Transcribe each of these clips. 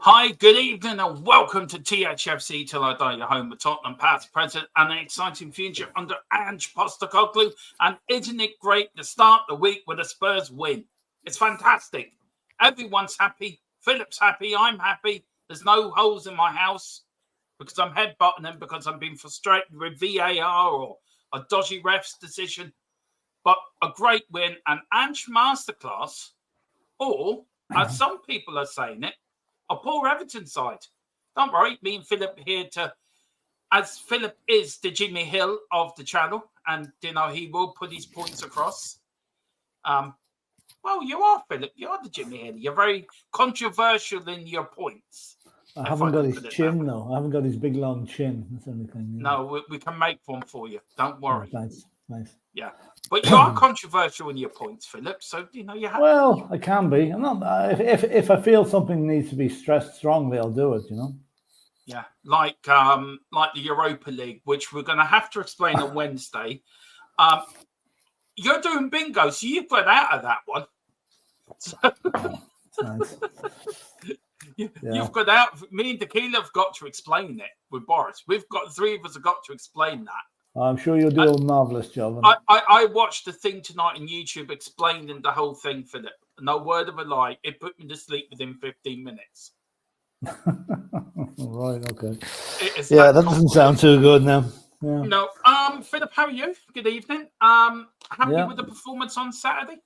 Hi, good evening and welcome to THFC Till I Die, your home with Tottenham past, present and an exciting future under Ange Masterclass. And isn't it great to start the week with a Spurs win? It's fantastic. Everyone's happy. Philip's happy. I'm happy. There's no holes in my house because I'm headbutting them because I'm being frustrated with VAR or a dodgy ref's decision. But a great win and Ange Masterclass, or as some people are saying it, a poor Everton side. Don't worry, me and Philip here as Philip is the Jimmy Hill of the channel, and he will put his points across. Well, you are, Philip. You are the Jimmy Hill. You're very controversial in your points. I haven't got his chin, though. I haven't got his big long chin. That's the only thing. Yeah. No, we can make one for you. Don't worry. Oh, thanks. Nice. Yeah, but you are controversial in your points, Philip. So you have. Well, I can be. I'm not. If I feel something needs to be stressed strongly, I'll do it. Yeah, like the Europa League, which we're going to have to explain on Wednesday. You're doing bingo, so you've got out of that one. So, nice. You've got out. Me and Tequila have got to explain it with Boris. Three of us have got to explain that. I'm sure you'll do a marvellous job. I watched the thing tonight on YouTube explaining the whole thing, Philip. No word of a lie. It put me to sleep within 15 minutes. Right, okay. That doesn't sound too good now. Yeah. No. Philip, how are you? Good evening. Happy with the performance on Saturday?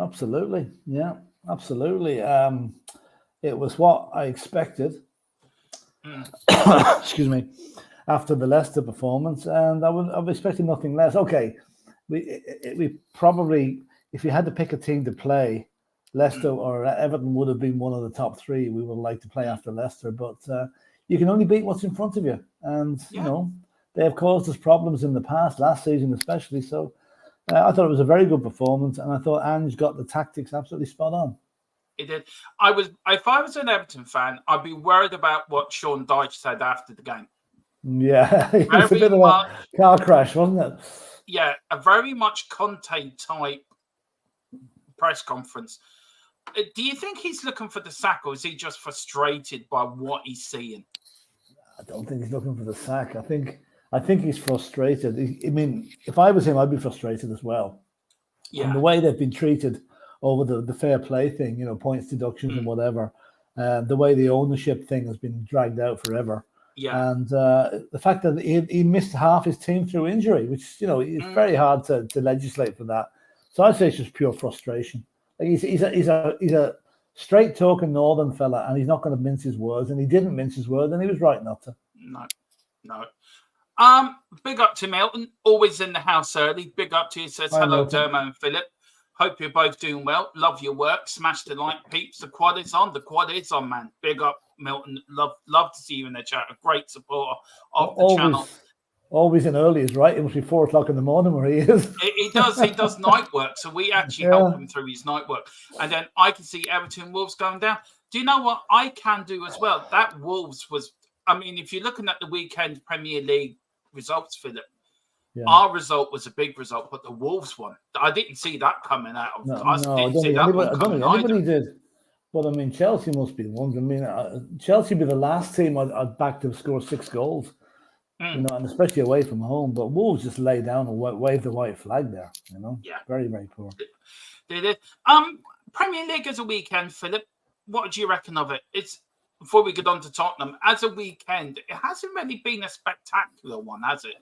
Absolutely. Yeah, absolutely. It was what I expected. Excuse me. After the Leicester performance, and I was expecting nothing less. Okay, we probably, if you had to pick a team to play, Leicester or Everton would have been one of the top three we would like to play after Leicester, but you can only beat what's in front of you, and they have caused us problems in the past, last season especially. So I thought it was a very good performance, and I thought Ange got the tactics absolutely spot on. He did. If I was an Everton fan, I'd be worried about what Sean Dyche said after the game. Yeah, it was a bit of a car crash, wasn't it? Yeah, a very much Conte type press conference. Do you think he's looking for the sack, or is he just frustrated by what he's seeing? I don't think he's looking for the sack. I think he's frustrated. I mean, if I was him, I'd be frustrated as well. Yeah. And the way they've been treated over the fair play thing, points deductions and whatever, the way the ownership thing has been dragged out forever. Yeah, and the fact that he missed half his team through injury, which it's very hard to legislate for that. So I'd say it's just pure frustration. Like he's a straight talking northern fella, and he's not going to mince his words. And he didn't mince his words, and he was right not to. No. Big up to Milton, always in the house early. Big up to you. Says hello, Dermo and Philip. Hope you're both doing well. Love your work. Smash the like, peeps. The quad is on. The quad is on, man. Big up, Milton. Love to see you in the chat. A great supporter of the channel. Always in early, right? It must be 4 o'clock in the morning where he is. He does night work. So we actually help him through his night work. And then I can see Everton Wolves going down. Do you know what I can do as well? That Wolves was, if you're looking at the weekend Premier League results, Philip, our result was a big result, but the Wolves one, I didn't see that coming out. I don't think anybody did. But Chelsea must be the ones. Chelsea would be the last team I'd back to score 6 goals, and especially away from home. But Wolves just lay down and wave the white flag there. Very, very poor. They did. Premier League as a weekend, Philip. What do you reckon of it? It's before we get on to Tottenham as a weekend. It hasn't really been a spectacular one, has it?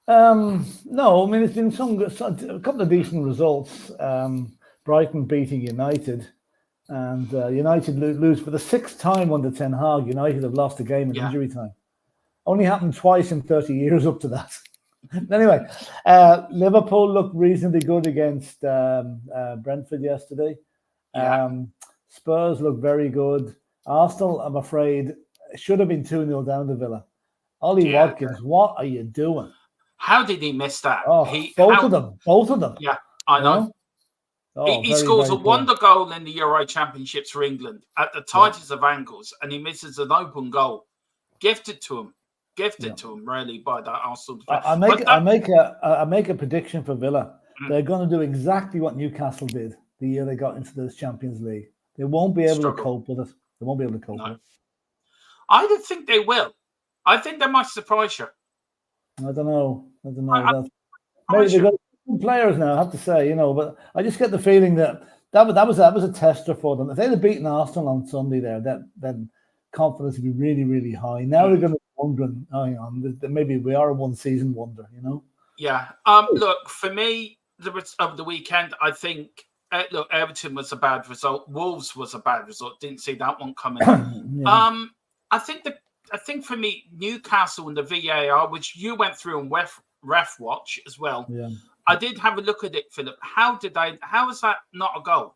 No, it's been a couple of decent results. Brighton beating United, and United lose for the 6th time under Ten Hag. United have lost a game in injury time. Only happened twice in 30 years up to that. Anyway, Liverpool looked reasonably good against Brentford yesterday. Spurs looked very good. Arsenal, I'm afraid, should have been 2-0 down to Villa. Ollie Watkins, what are you doing? How did he miss that? Both of them. Yeah, I know. He scores a wonder goal in the Euro Championships for England at the tightest of angles, and he misses an open goal. Gifted to him, really, by that Arsenal defense. I make a prediction for Villa. They're going to do exactly what Newcastle did the year they got into the Champions League. They won't be able to cope with it. They won't be able to cope with it. I don't think they will. I think they might surprise you. I don't know. Maybe they've got good players now, I have to say, but I just get the feeling that was a tester for them. If they'd have beaten Arsenal on Sunday there, then confidence would be really, really high. Now they're going to be wondering, hang on, maybe we are a one-season wonder, Yeah. Look, for me, over the weekend, I think, look, Everton was a bad result. Wolves was a bad result. Didn't see that one coming. Yeah. I think for me, Newcastle and the VAR, which you went through on ref watch as well. Yeah. I did have a look at it, Philip. How is that not a goal?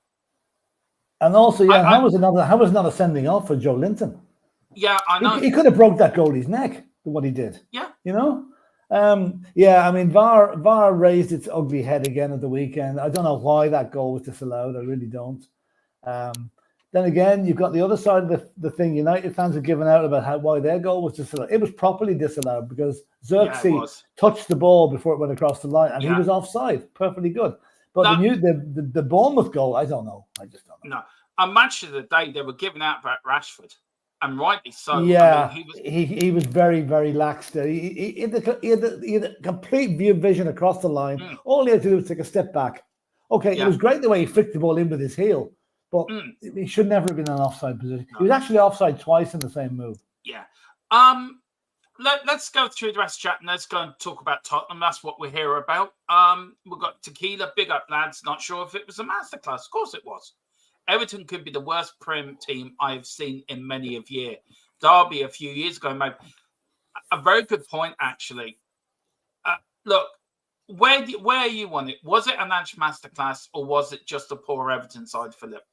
And also, how was another sending off for Joe Linton? Yeah, I know. He could have broke that goalie's neck for what he did. Yeah. I mean, VAR raised its ugly head again at the weekend. I don't know why that goal was disallowed. I really don't. Then again, you've got the other side of the thing. United fans have given out about why their goal was disallowed. It was properly disallowed because Xerxes touched the ball before it went across the line, and he was offside. Perfectly good. But the Bournemouth goal, I don't know. I just don't know. No, a match of the day, they were giving out about Rashford, and rightly so. Yeah, he was very, very lax there. He had a complete view of vision across the line. All he had to do was take a step back. Okay, it was great the way he flicked the ball in with his heel, but he should never have been in an offside position. No. He was actually offside twice in the same move. Yeah. Let's go through the rest of the chat and let's go and talk about Tottenham. That's what we're here about. We've got Tequila, big up lads. Not sure if it was a masterclass. Of course it was. Everton could be the worst Prem team I've seen in many a year. Derby a few years ago made a very good point, actually. Look, where are you on it? Was it an Ange Masterclass or was it just a poor Everton side, Philip?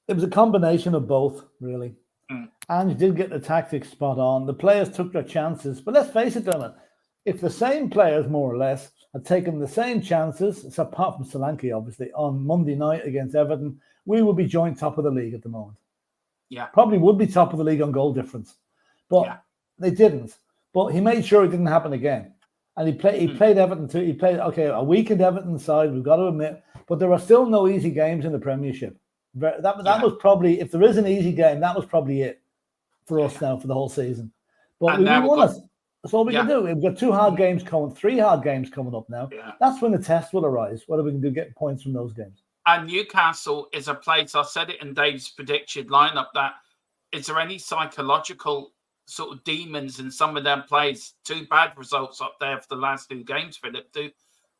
It was a combination of both, really. Ange did get the tactics spot on. The players took their chances. But let's face it, Dermot, if the same players, more or less, had taken the same chances, apart from Solanke, obviously, on Monday night against Everton, we would be joint top of the league at the moment. Yeah. Probably would be top of the league on goal difference. But they didn't. But he made sure it didn't happen again. And he played Everton too. He played, a weakened Everton side, we've got to admit. But there are still no easy games in the Premiership. That was probably, if there is an easy game, that was probably it for us now for the whole season. But we won it. That's all we can do. We've got 3 hard games coming up now. Yeah. That's when the test will arise. Whether we can get points from those games. And Newcastle is a place, I said it in Dave's predicted lineup, that is there any psychological sort of demons in some of them plays? 2 bad results up there for the last 2 games, Philip.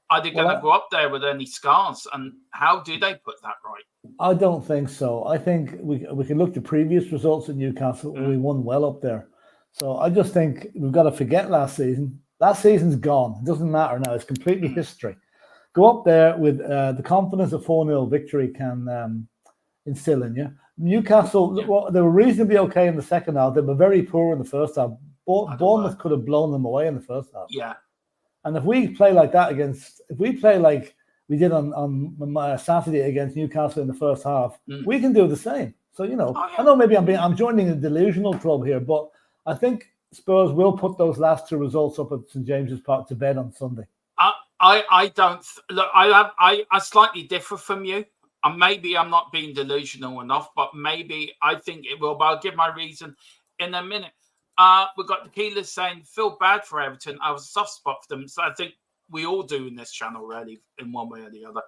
Are they going to go up there with any scars? And how do they put that right? I don't think so. I think we can look to previous results at Newcastle. We won well up there. So I just think we've got to forget last season. Last season's gone. It doesn't matter now. It's completely history. Go up there with the confidence a 4-0 victory can instill in you. Newcastle, they were reasonably okay in the second half. They were very poor in the first half. Bournemouth could have blown them away in the first half. Yeah. And if we play like that if we play like we did on Saturday against Newcastle in the first half, we can do the same. So, I know maybe I'm joining a delusional club here, but I think Spurs will put those last 2 results up at St James's Park to bed on Sunday. I don't look. I slightly differ from you. Maybe I'm not being delusional enough, but maybe I think it will. But I'll give my reason in a minute. We've got Tequila saying, feel bad for Everton. I was a soft spot for them. So I think we all do in this channel, really, in one way or the other.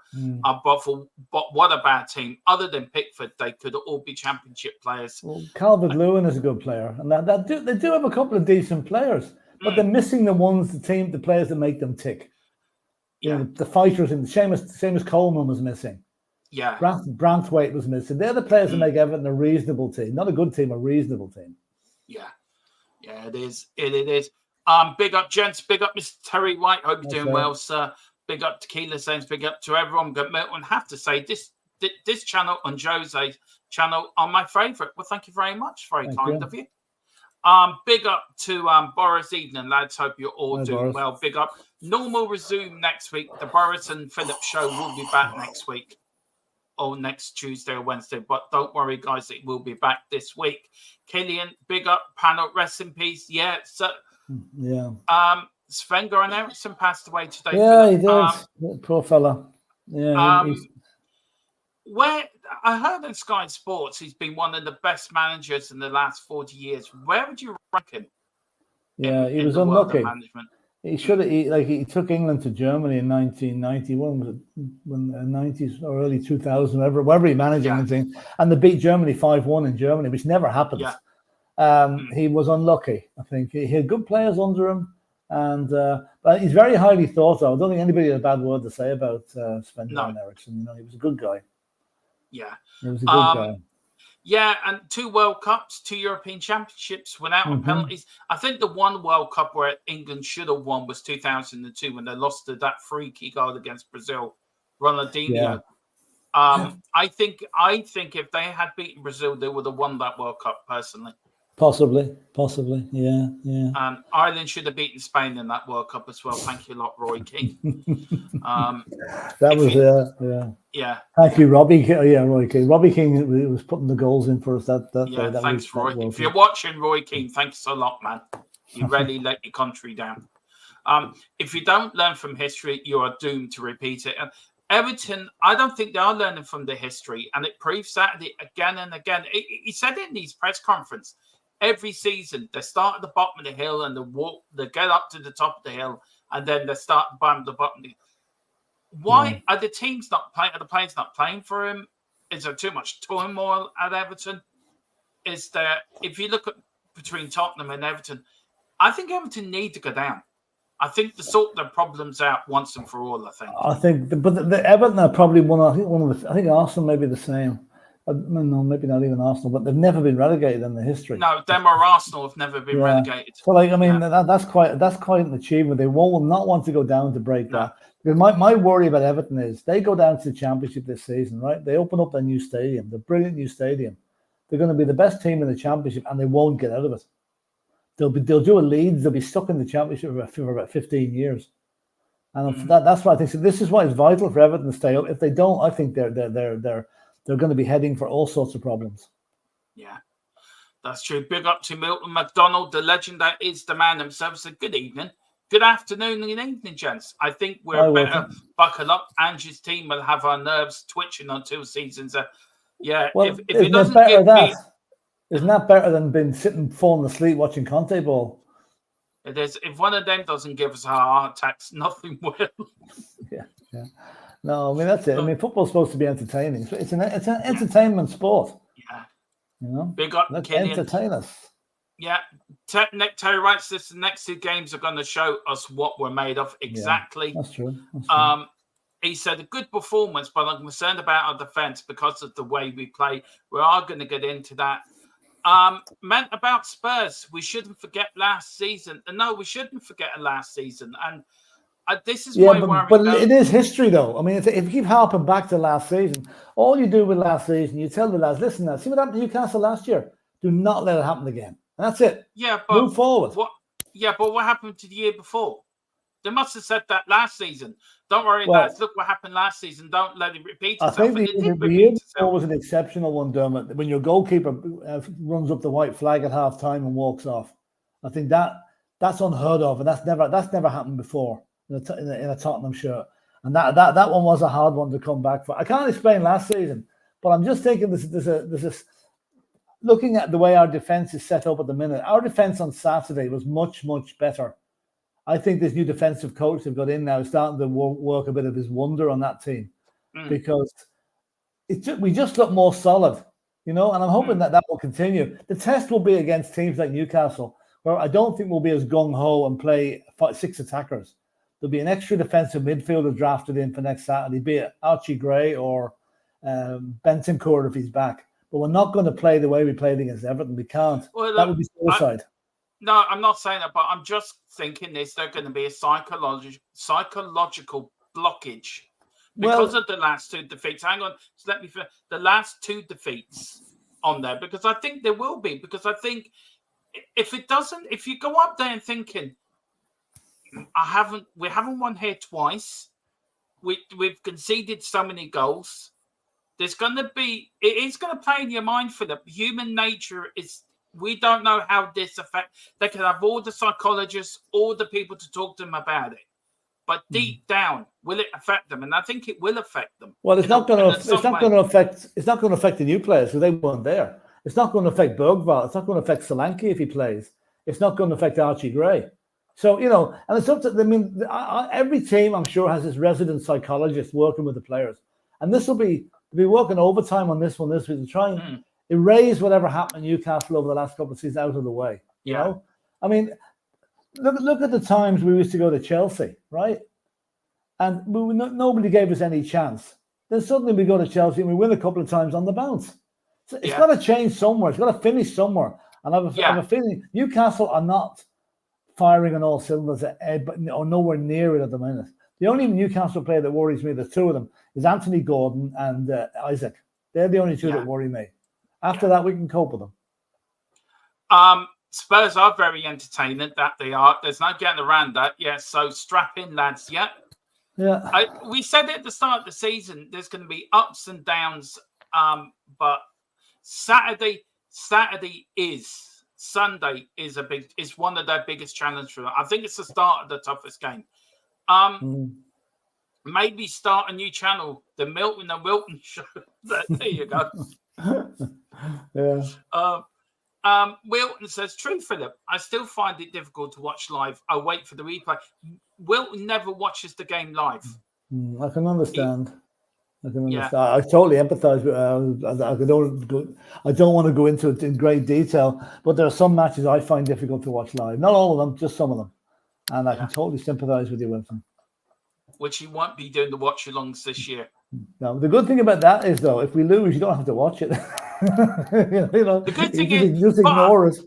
But what a bad team. Other than Pickford, they could all be championship players. Well, Calvert-Lewin is a good player. And they do have a couple of decent players. But they're missing the players that make them tick. Yeah. The fighters, and Seamus Coleman was missing. Yeah. Branthwaite was missing. They're the players that make Everton a reasonable team. Not a good team, a reasonable team. Yeah. Yeah, it is. It is. Big up, gents. Big up, Mr. Terry White. Hope you're doing well, sir. Big up, Tequila Saints. Big up to everyone. But Milton, have to say, this channel and Jose's channel are my favourite. Well, thank you very much. Very kind of you. Big up to Boris. Evening, lads. Hope you're all doing well. Big up. Normal resume next week. The Boris and Philip show will be back next week. Or next Tuesday or Wednesday. But don't worry, guys. It will be back this week. Killian, big up. Panel, rest in peace. Yeah. So, Sven-Goran Eriksson passed away today. Yeah, he did. Poor fella. Yeah. Where I heard in Sky Sports he's been one of the best managers in the last 40 years. Where would you rank him? Yeah, he was unlucky. He should have. He took England to Germany in 1991, was it when the 90s or early 2000s, wherever he managed anything, and they beat Germany 5-1 in Germany, which never happens. He was unlucky. I think he had good players under him, and but he's very highly thought of. I don't think anybody had a bad word to say about Sven-Göran Eriksson. You know, he was a good guy. Yeah, he was a good guy. Yeah, and 2 World Cups, 2 European Championships without penalties. I think the one World Cup where England should have won was 2002 when they lost to that freaky goal against Brazil, Ronaldinho. I think if they had beaten Brazil, they would have won that World Cup, personally. Possibly, yeah. Ireland should have beaten Spain in that World Cup as well. Thank you a lot, Roy Keane. Yeah. Thank you, Robbie. Yeah, Roy Keane. Robbie Keane was putting the goals in for us that day. Thanks, Roy. If you're watching, Roy Keane, thanks a lot, man. You really let your country down. If you don't learn from history, you are doomed to repeat it. And Everton, I don't think they are learning from the history, and it proves Saturday again and again. He said it in his press conference. Every season, they start at the bottom of the hill and they get up to the top of the hill, and then they start at the bottom of the bottom. Why are the teams not playing? Are the players not playing for him? Is there too much turmoil at Everton? Is there? If you look at between Tottenham and Everton, I think Everton need to go down. I think to sort their problems out once and for all. I think, but the Everton are probably one of the. I think Arsenal may be the same. No, maybe not even Arsenal, but they've never been relegated in the history. No, them or Arsenal have never been relegated. So, that's quite an achievement. They will not want to go down to break that. Because my worry about Everton is they go down to the Championship this season, right? They open up their new stadium, the brilliant new stadium. They're going to be the best team in the Championship, and they won't get out of it. They'll do a Leeds. They'll be stuck in the Championship for about 15 years, and that's what I think. So this is why it's vital for Everton to stay up. If they don't, I think they're going to be heading for all sorts of problems. Yeah, that's true. Big up to Milton McDonald, the legend that is the man himself. So good evening, good afternoon, and evening, gents. I think we're better buckle up. Ange's team will have our nerves twitching until seasons. Well, if it doesn't get beat. Isn't that better than being sitting falling asleep watching Conte ball? It is. If one of them doesn't give us heart attacks, nothing will. Yeah. No, I mean that's it. I mean, football's supposed to be entertaining. It's an entertainment sport. Yeah. You know. Big up, let's Killian. Entertain us. Yeah. Terry writes this. The next 2 games are going to show us what we're made of. Exactly. Yeah, that's true. He said a good performance, but I'm concerned about our defense because of the way we play. We are going to get into that. Meant about Spurs, we shouldn't forget last season. No, we shouldn't forget last season. And this is why but it is history, though. I mean, if you keep harping back to last season, all you do with last season, you tell the lads, listen, now, see what happened to Newcastle last year? Do not let it happen again. And that's it. Yeah, but move forward. But what happened to the year before? They must have said that last season. Don't worry, lads. Look what happened last season. Don't let it repeat itself. I think the year before was an exceptional one, Dermot. When your goalkeeper runs up the white flag at half time and walks off, I think that's unheard of, and that's never happened before in a Tottenham shirt. And that one was a hard one to come back for. I can't explain last season, but I'm just thinking this. Looking at the way our defense is set up at the minute, our defense on Saturday was much better. I think this new defensive coach they've got in now is starting to work a bit of his wonder on that team because we just look more solid, you know, and I'm hoping that will continue. The test will be against teams like Newcastle, where I don't think we'll be as gung-ho and play 6 attackers. There'll be an extra defensive midfielder drafted in for next Saturday, be it Archie Gray or Bentancur if he's back. But we're not going to play the way we played against Everton. We can't. Well, that would be suicide. No, I'm not saying that, but I'm just thinking there's going to be a psychological blockage because of the last 2 defeats. Hang on, so let me finish. The last 2 defeats on there, because I think there will be. Because I think if you go up there and thinking, we haven't won here twice, we've conceded so many goals. It is going to play in your mind, Philip. Human nature is. We don't know how this affects. They can have all the psychologists, all the people to talk to them about it. But deep down, will it affect them? And I think it will affect them. Well, it's not going to affect the new players because they weren't there. It's not going to affect Bergvall. It's not going to affect Solanke if he plays. It's not going to affect Archie Gray. So, and it's up to, every team, I'm sure, has its resident psychologist working with the players. And this will be working overtime on this one this week to try and erase whatever happened in Newcastle over the last couple of seasons out of the way. You know? I mean, look at the times we used to go to Chelsea, right? And nobody gave us any chance. Then suddenly we go to Chelsea and we win a couple of times on the bounce. So it's got to change somewhere. It's got to finish somewhere. And I have a feeling Newcastle are not firing on all cylinders, or nowhere near it at the minute. The only Newcastle player that worries me, the two of them, is Anthony Gordon and Isaac. They're the only two that worry me. After that, we can cope with them. Spurs are very entertaining, that they are. There's no getting around that. Yeah, so strap in, lads. Yeah. We said at the start of the season, there's going to be ups and downs, but Sunday is one of their biggest challenges for them. I think it's the start of the toughest game. Maybe start a new channel, the Milton and Wilton show. There you go. Wilton says, true, Philip. I still find it difficult to watch live. I wait for the replay. Wilton never watches the game live. I can understand. I totally empathise with. I don't want to go into it in great detail, but there are some matches I find difficult to watch live. Not all of them, just some of them, and I can totally sympathise with you, Wilson. Which you won't be doing the watch-alongs this year. No, the good thing about that is, though, if we lose, you don't have to watch it. The good thing is, just ignore us.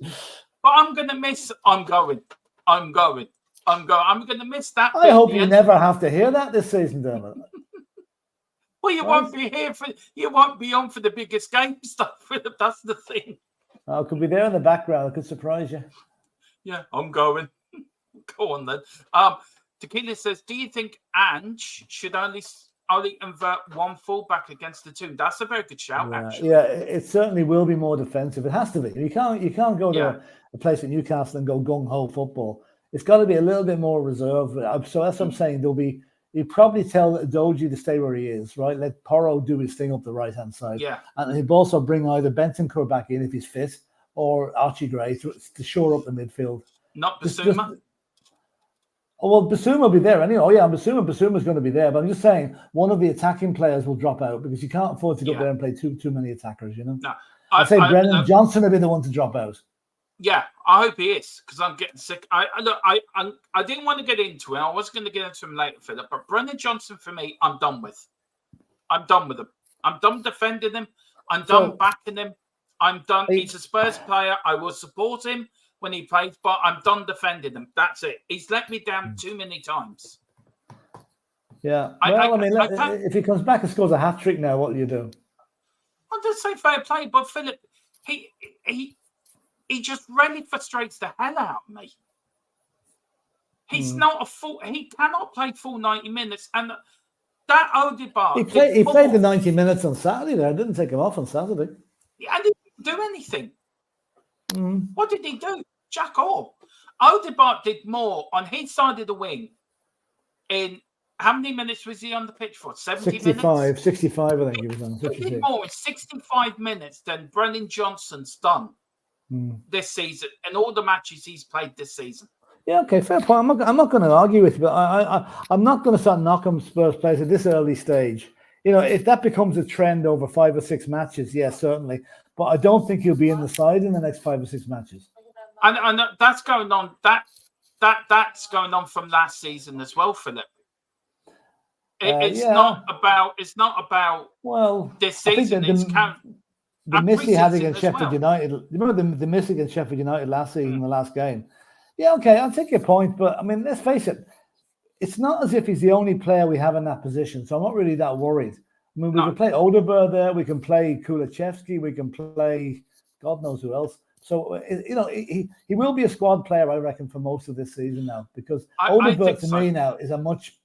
But I'm going to miss. I'm going to miss that. I hope you never have to hear that this season, Dermot. Well, you won't be on for the biggest game stuff. That's the thing. I could be there in the background. I could surprise you. Yeah, I'm going. Go on then. Tequila says, do you think Ange should only invert one fullback against the two? That's a very good shout, actually. Yeah, it certainly will be more defensive. It has to be. You can't go to a place at Newcastle and go gung-ho football. It's got to be a little bit more reserved. So that's what I'm saying. You probably tell Doji to stay where he is, right? Let Porro do his thing up the right-hand side. Yeah. And he'd also bring either Bentancur back in if he's fit or Archie Gray to shore up the midfield. Not Basuma? Well, Basuma will be there anyway. Oh, yeah, I'm assuming Basuma's going to be there. But I'm just saying one of the attacking players will drop out because you can't afford to go there and play too many attackers, No. I'd say Brennan Johnson will be the one to drop out. Yeah, I hope he is because I'm getting sick. I didn't want to get into it. I was going to get into him later, Philip. But Brennan Johnson, for me, I'm done with. I'm done with him. I'm done defending him. I'm done backing him. I'm done. He's a Spurs player. I will support him when he plays, but I'm done defending him. That's it. He's let me down too many times. Yeah. If he comes back and scores a hat-trick now, what will you do? I'll just say fair play, but Philip, he just really frustrates the hell out of me. He's not he cannot play full 90 minutes. And that Odegaard... He played the 90 minutes on Saturday there. I didn't take him off on Saturday. Yeah, and he didn't do anything. What did he do? Jack all. Odegaard did more on his side of the wing. In how many minutes was he on the pitch for? 70 minutes? 65, I think he was on. He did more in 65 minutes than Brennan Johnson's done this season and all the matches he's played this season. Yeah, okay, fair point. I'm not going to argue with you, but I'm not going to start knocking Spurs players at this early stage. If that becomes a trend over 5 or 6 matches, yes, certainly. But I don't think he'll be in the side in the next 5 or 6 matches. And that's going on. That's going on from last season as well, Philip. It's not about this season. The miss he had against Sheffield United. Remember the miss against Sheffield United last season, the last game? Yeah, okay, I'll take your point. But, I mean, let's face it. It's not as if he's the only player we have in that position. So I'm not really that worried. I mean, we can play Odegaard there. We can play Kulachevsky. We can play God knows who else. So, he will be a squad player, I reckon, for most of this season now. Because Odegaard, to me now, is a much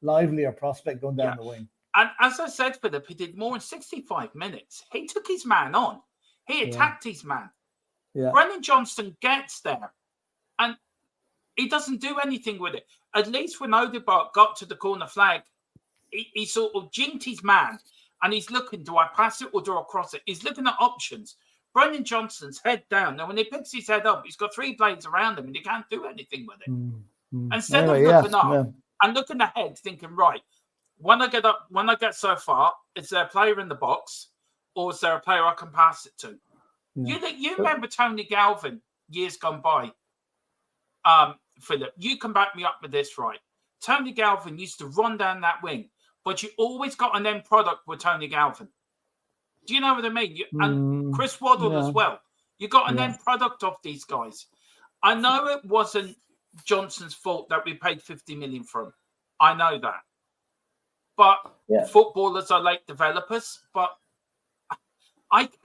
livelier prospect going down the wing. And as I said, Philip, he did more in 65 minutes. He took his man on. He attacked his man. Yeah. Brennan Johnson gets there. And He doesn't do anything with it. At least when Odegaard got to the corner flag, he sort of jinked his man, and he's looking, do I pass it or do I cross it? He's looking at options. Brennan Johnson's head down. Now, when he picks his head up, he's got 3 blades around him, and he can't do anything with it. Instead of looking up and looking ahead, thinking, right, when I get so far, is there a player in the box, or is there a player I can pass it to? You remember Tony Galvin years gone by, Philip? You can back me up with this, right? Tony Galvin used to run down that wing, but you always got an end product with Tony Galvin. Do you know what I mean? And Chris Waddle as well. You got an end product of these guys. I know it wasn't Johnson's fault that we paid 50 million for him. I know that. But footballers are late developers. But I've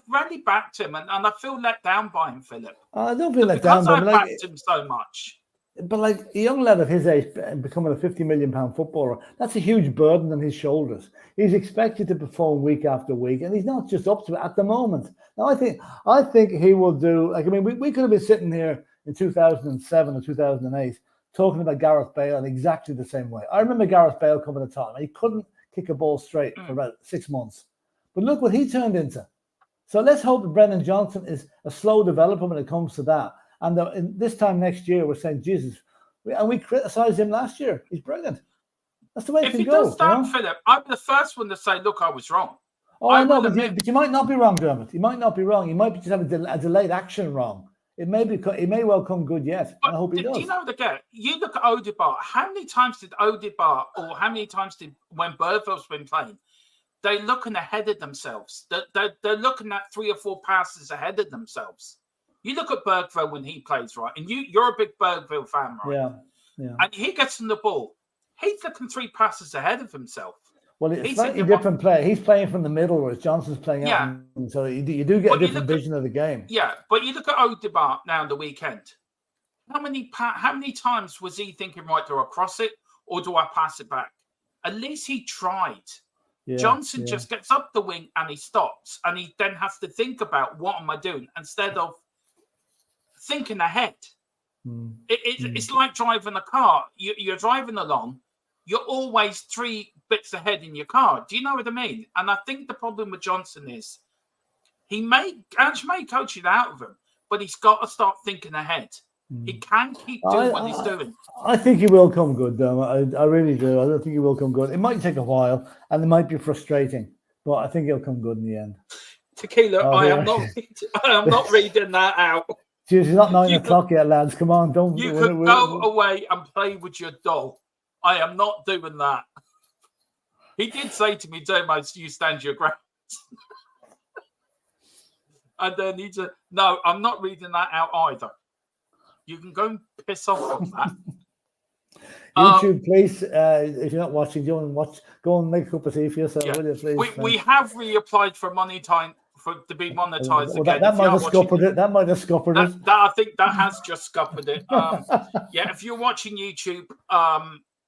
rallied backed him, and I feel let down by him, Philip. I don't feel let down by him. Because I backed him so much. But like a young lad of his age becoming a £50 million footballer, that's a huge burden on his shoulders. He's expected to perform week after week, and he's not just up to it at the moment. Now, I think he will do. Like, I mean, we could have been sitting here in 2007 or 2008 talking about Gareth Bale in exactly the same way. I remember Gareth Bale coming to Tottenham. He couldn't kick a ball straight for about 6 months. But look what he turned into. So let's hope that Brennan Johnson is a slow developer when it comes to that. And this time next year, we're saying, Jesus, and we criticised him last year. He's brilliant. That's the way it can go. If he does that, Philip, I'm the first one to say, look, I was wrong. Oh, I know, but you might not be wrong, Dermot. You might not be wrong. You might just have a delayed action wrong. It may well come good yet. But I hope he does. Do you know what again? You look at Odegaard. How many times did Odegaard, or how many times did when Burville's been playing, they're looking ahead of themselves. They're looking at 3 or 4 passes ahead of themselves. You look at Bergville when he plays, right? And you're a big Bergville fan, right? Yeah. And he gets on the ball. He's looking 3 passes ahead of himself. Well, it's a slightly different play. He's playing from the middle, whereas Johnson's playing out. So you do get a different vision of the game. Yeah, but you look at Odegaard now on the weekend. How many times was he thinking, right, do I cross it or do I pass it back? At least he tried. Johnson just gets up the wing and he stops, and he then has to think about what am I doing instead of thinking ahead. It's like driving a car. You're driving along, you're always 3 bits ahead in your car. Do you know what I mean? And I think the problem with Johnson is Ange may coach it out of him, but he's got to start thinking ahead. He can't keep doing what he's doing. I think he will come good, though. I really do. I don't think he will come good. It might take a while, and it might be frustrating, but I think he'll come good in the end. Tequila, I am not reading that out. It's not 9 o'clock yet, lads. Come on, don't. You could go away and play with your doll. I am not doing that. He did say to me, Dermot, you stand your ground. And then he said, no, I'm not reading that out either. You can go and piss off on that. YouTube, please, if you're not watching, go and make a cup of tea for yourself, will you, please? We have reapplied for money time to be monetized again. That might have scuppered it. That might have scuppered it. I think that has just scuppered it. If you're watching YouTube,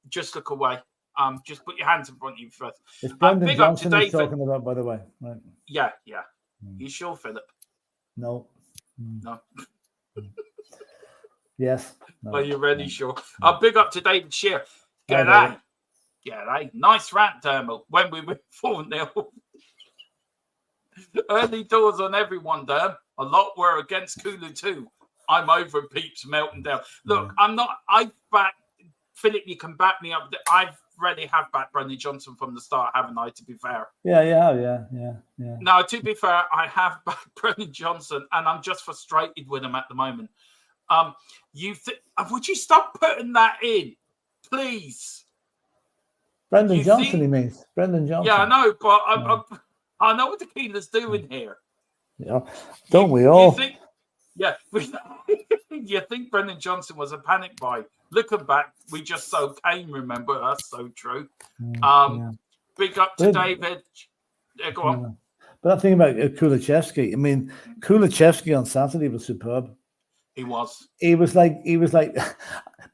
just look away. Just put your hands in front of you first. It's Brendan Johnson he's talking about, by the way. Right. Yeah. You sure, Philip? No. No. Yes. No, are you really sure? Big up to David Shear. G'day. Nice rant, Dermot, when we were 4-0. Early doors on everyone, Derm. A lot were against Kulu too. I'm over Peeps melting down. Look, Philip, you can back me up. I've really have backed Brendan Johnson from the start, haven't I, to be fair? Yeah. No, to be fair, I have backed Brendan Johnson, and I'm just frustrated with him at the moment. Would you stop putting that in, please? Brendan Johnson, he means. Brendan Johnson. Yeah, I know, but I know what Tequila's doing here. Yeah, don't we all? You think Brendan Johnson was a panic buy? Looking back, we just sold Kane, remember? That's so true. Big up to David. Yeah, go on. Yeah. But that thing about Kulichevsky, I mean, Kulichevsky on Saturday was superb. He was. He was like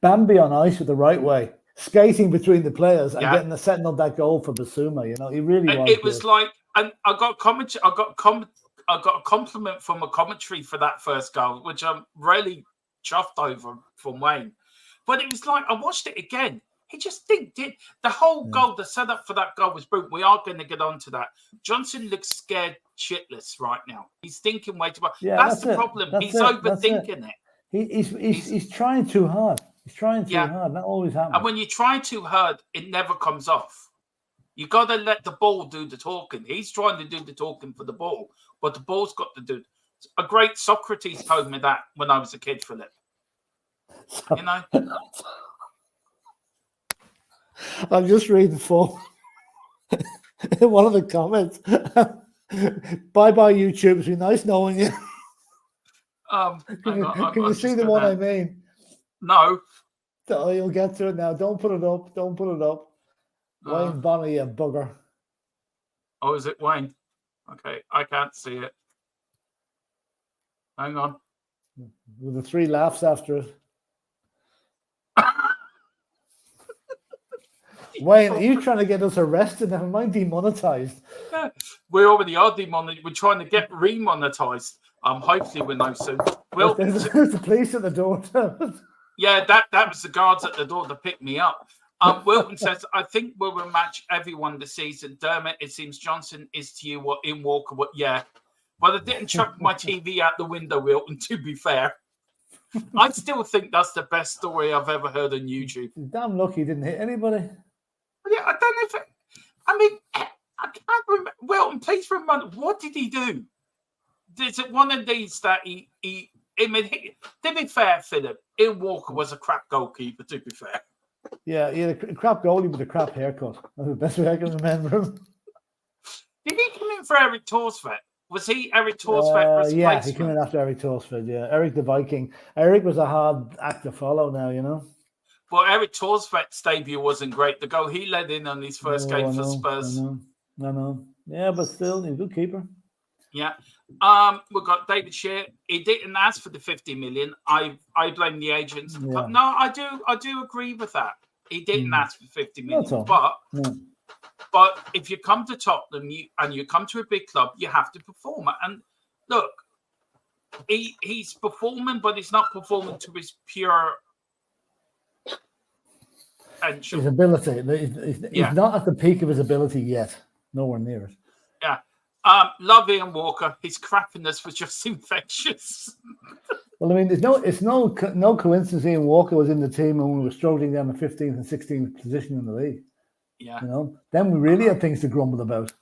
Bambi on ice with the right way, skating between the players and setting up that goal for Basuma. You know, he really was. It was like, and I got a compliment from a commentary for that first goal, which I'm really chuffed over from Wayne. But it was like, I watched it again. He just did. The whole goal, the setup for that goal was brilliant. We are going to get on to that. Johnson looks scared shitless right now. He's thinking way too much. Yeah, that's the problem. He's overthinking it. He's trying too hard. He's trying too hard. That always happens. And when you try too hard, it never comes off. You got to let the ball do the talking. He's trying to do the talking for the ball, but the ball's got to do. A great Socrates told me that when I was a kid, Philip. You know? I'm just reading for one of the comments. Bye-bye, YouTube. It's been nice knowing you. Can you see the one I mean? No. Oh, you'll get to it now. Don't put it up. Don't put it up. Wayne Bonner, you bugger. Oh, is it Wayne? Okay, I can't see it. Hang on. With the 3 laughs after it. Wayne, are you trying to get us arrested? Never mind demonetized. We already are demonetized. We're trying to get remonetized. Hopefully we know soon. Well, there's the police at the door. Yeah, that was the guards at the door to pick me up. Wilton says, I think we will match everyone this season. Dermot, it seems Johnson is to you what in Walker. Yeah. Well, I didn't chuck my TV out the window, Wilton, to be fair. I still think that's the best story I've ever heard on YouTube. Damn lucky he didn't hit anybody. Yeah, I don't know if I can't remember. Wilton, please remember, what did he do? Is it one of these that he to be fair, Philip, Ian Walker was a crap goalkeeper, to be fair. Yeah, he had a crap goalie with a crap haircut. That's the best way I can remember him. Did he come in for Eric Torsfeld? Was he Eric Torsfeld? Yeah, he came in after Eric Torsfeld, yeah. Eric the Viking. Eric was a hard act to follow now, you know. Well, Eric Torsfeld's debut wasn't great. The goal he led in on his first game for Spurs. I know. Yeah, but still, he's a good keeper. Yeah. We've got David Shear. He didn't ask for the 50 million. I blame the agents. Yeah. No, I do agree with that. He didn't ask for 50 million. But if you come to Tottenham and you come to a big club, you have to perform. And look, he's performing, but he's not performing to his pure potential. His ability. He's not at the peak of his ability yet. Nowhere near it. Yeah. Love Ian Walker. His crappiness was just infectious. Well, I mean, it's no coincidence Ian Walker was in the team when we were struggling down the 15th and 16th position in the league. Yeah. You know, then we really had things to grumble about.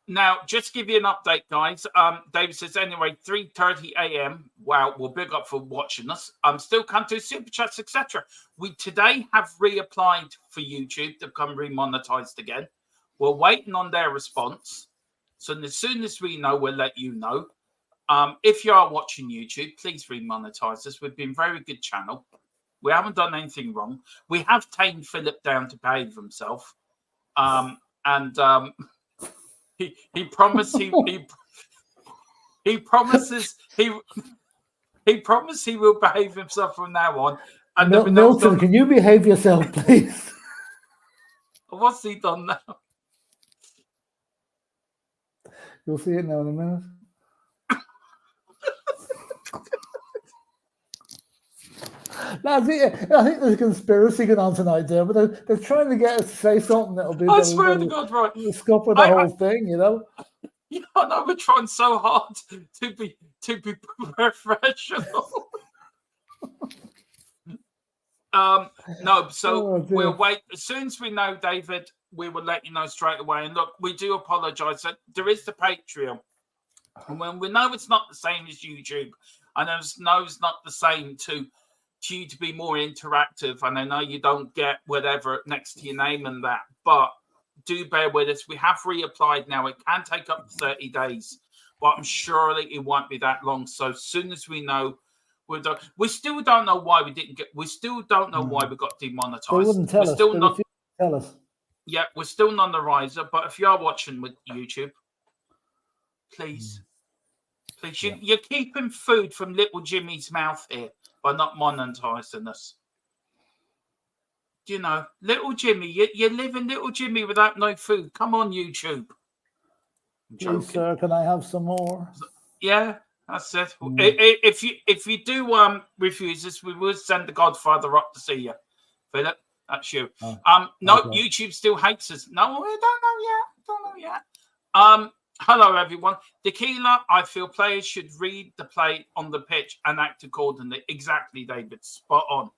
Now, just to give you an update, guys. David says, anyway, 3:30 a.m. Wow, we'll big up for watching us. Still come to super chats, etc. We today have reapplied for YouTube to become remonetized again. We're waiting on their response. So as soon as we know, we'll let you know. If you are watching YouTube, please remonetize us. We've been a very good channel. We haven't done anything wrong. We have tamed Philip down to behave himself. He promised he promises he will behave himself from now on. And Milton, can you behave yourself, please? What's he done now? You'll see it now in a minute. Lads, I think there's a conspiracy going on tonight there, but they're trying to get us to say something that'll be. I swear to God, right? Scupper the whole thing, you know. Yeah, I know we're trying so hard to be professional. No, so we'll wait. As soon as we know, David, we will let you know straight away. And look, we do apologise. There is the Patreon. And when we know it's not the same as YouTube, I know it's not the same to you to be more interactive. And I know you don't get whatever next to your name and that, but do bear with us. We have reapplied now. It can take up to 30 days, but I'm sure it won't be that long. So as soon as we know, we still don't know why we didn't get. We still don't know why we got demonetized. They wouldn't tell us. Still not tell us. Yeah, we're still none the riser. But if you are watching with YouTube, please, you're keeping food from little Jimmy's mouth here by not monetizing us. Do you know, little Jimmy? You're living little Jimmy without no food. Come on, YouTube. Please, sir, can I have some more? Yeah. That's it. If you do refuse this, we will send the Godfather up to see you, Philip. That's you. No, okay. YouTube still hates us. No, we don't know yet. Hello everyone. Tequila, I feel players should read the play on the pitch and act accordingly. Exactly, David. Spot on.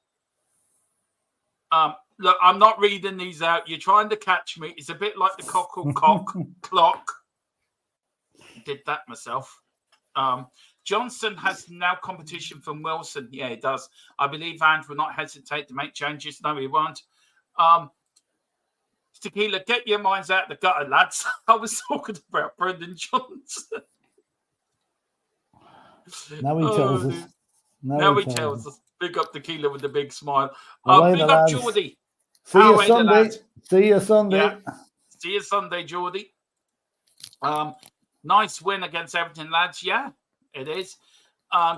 Look, I'm not reading these out. You're trying to catch me. It's a bit like the cockle cock clock. Did that myself. Johnson has now competition from Wilson. Yeah, he does. I believe Ange will not hesitate to make changes. No, he won't. Tequila, get your minds out of the gutter, lads. I was talking about Brendan Johnson. Now he tells us. Now he tells us. Big up Tequila with the big smile. Big up Geordie. See you Sunday. See you Sunday. Yeah. See you Sunday, Geordie. Nice win against Everton, lads. Yeah, it is.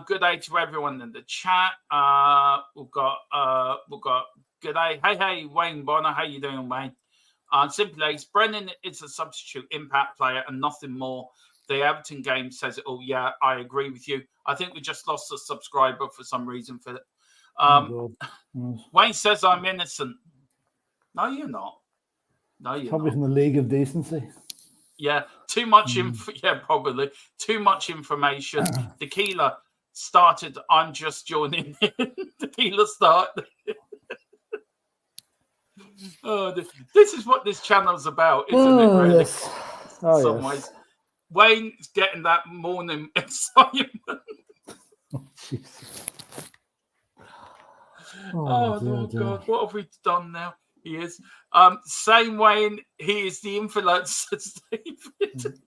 Good day to everyone in the chat. We've got good day. Hey, Wayne Bonner. How you doing, Wayne? Simply Ace, Brennan is a substitute impact player and nothing more. The Everton game says it all. Yeah, I agree with you. I think we just lost a subscriber for some reason, Philip. Wayne says I'm innocent. No, you're not. No, you're probably not. From the League of Decency. Yeah, too much probably too much information. Tequila started. I'm just joining in. Tequila started. Oh, this is what this channel's about, isn't it? Really, yes. In some ways. Wayne's getting that morning excitement. Oh, Jesus. Oh, God, what have we done now? He is. Same Wayne, he is the influencer, David.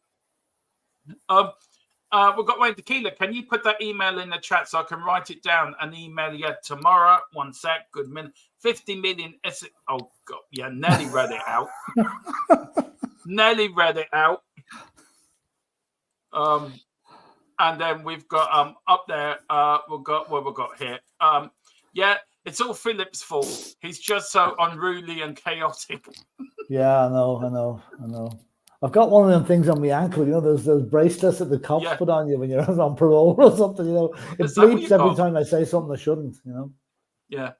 We've got Wayne Tequila. Can you put that email in the chat so I can write it down and email you tomorrow? 1 sec. Good minute. 50 million. Oh, God. Yeah, Nelly read it out. Nelly read it out. And then we've got up there, we've got here. Yeah, it's all Philip's fault. He's just so unruly and chaotic. Yeah, I know. I've got one of them things on my ankle. You know, there's those bracelets that the cops put on you when you're on parole or something. You know, it bleeps every time I say something I shouldn't. You know. Yeah.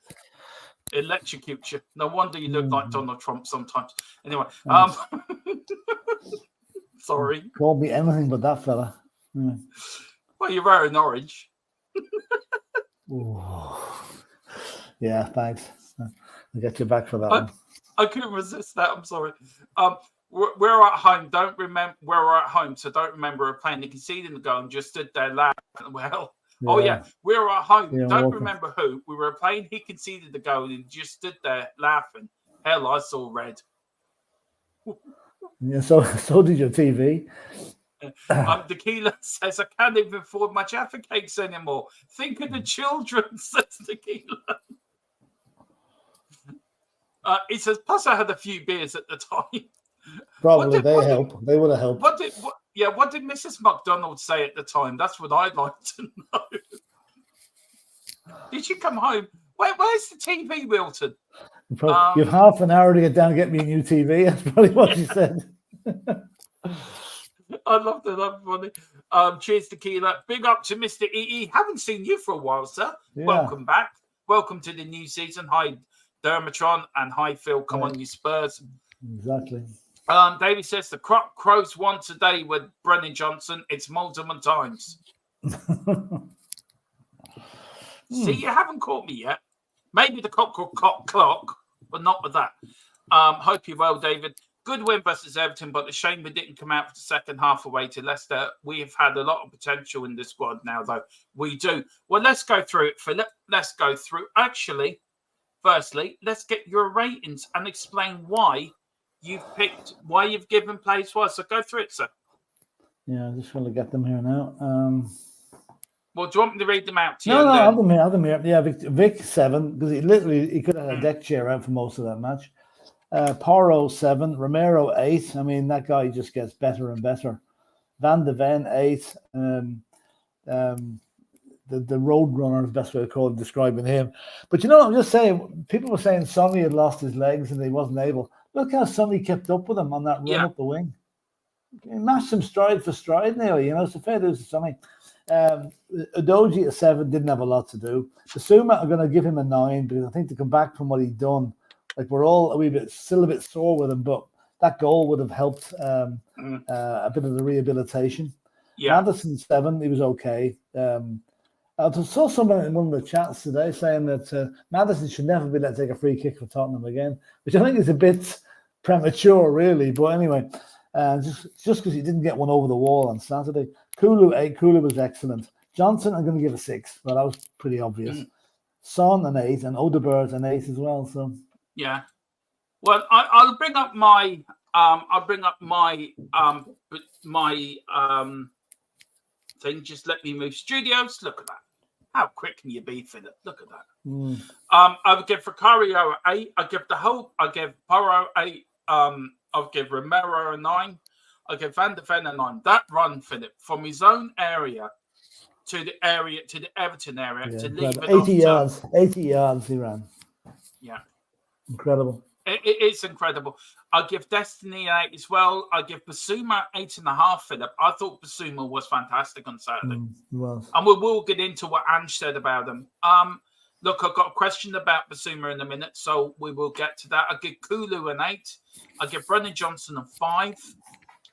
It electrocutes you. No wonder you look like Donald Trump sometimes. Anyway, sorry. Called me anything but that fella. Yeah. Well, you're wearing orange. Yeah, thanks. I'll get you back for that one. I couldn't resist that. I'm sorry. We're at home. Don't remember. We're at home, so don't remember a playing. You can see the goal and just stood there laughing. Well, we were at home. Yeah, don't remember who. We were playing. He conceded the goal and just stood there laughing. Hell, I saw red. Yeah, so did your TV. Tequila says, I can't even afford my Jaffa cakes anymore. Think of the children, says Tequila. He says, plus I had a few beers at the time. Probably they would have helped. What did Mrs. McDonald say at the time? That's what I'd like to know. Did you come home? Where's the TV, Wilton? You've half an hour to get down and get me a new TV. That's probably what she said. I love that. That's funny. Cheers, Tequila. Big up to Mr. EE. Haven't seen you for a while, sir. Yeah. Welcome back. Welcome to the new season. Hi, Dermatron, and hi, Phil. Come on, you Spurs. Exactly. David says the Crows won today with Brennan Johnson. It's multiple times. See, you haven't caught me yet. Maybe the cock clock, but not with that. Hope you're well, David. Good win versus Everton, but the shame we didn't come out for the second half away to Leicester. We've had a lot of potential in this squad now, though. We do. Well, let's go through it, Philip. Let's go through. Actually, firstly, let's get your ratings and explain why you've given players twice. So go through it, sir. Yeah, I just want to get them here now. Well, do you want me to read them out to you? No, I have them here. Yeah, Vic 7, because he could have had a deck chair out for most of that match. Porro 7, Romero 8. I mean, that guy just gets better and better. Van de Ven 8. The road runner is the best way to call it, describing him. But you know, I'm just saying, people were saying Sonny had lost his legs and he wasn't able. Look how Sonny kept up with him on that run up the wing. He matched him stride for stride nearly, you know, so fair dues to Sonny. Udogie at 7 didn't have a lot to do. Basuma, I'm going to give him a 9 because I think to come back from what he'd done, like we're all still a bit sore with him, but that goal would have helped a bit of the rehabilitation. Yeah. Maddison 7, he was okay. I saw someone in one of the chats today saying that Maddison should never be let take a free kick for Tottenham again, which I think is a bit premature, really. But anyway, just because he didn't get one over the wall on Saturday. Kulu 8. Kulu was excellent. Johnson, I'm going to give a 6. Well, that was pretty obvious. Son an 8, and Odegaard an 8 as well. So yeah. Well, I'll bring up my thing. Just let me move studios. Look at that. How quick can you be, Philip? Look at that. I would give Vicario 8. I give Porro 8. I'll give Romero a 9. I'll give Van der Ven a 9. That run, Philip, from his own area to the Everton area to leave it 80 yards. 80 yards he ran. Yeah. Incredible. It's incredible. I'll give Destiny 8 as well. I'll give Basuma 8.5, Philip. I thought Basuma was fantastic on Saturday. He was. And we will get into what Ange said about him. Look, I've got a question about Basuma in a minute, so we will get to that. I'll give Kulu an 8. I'll give Brennan Johnson a 5.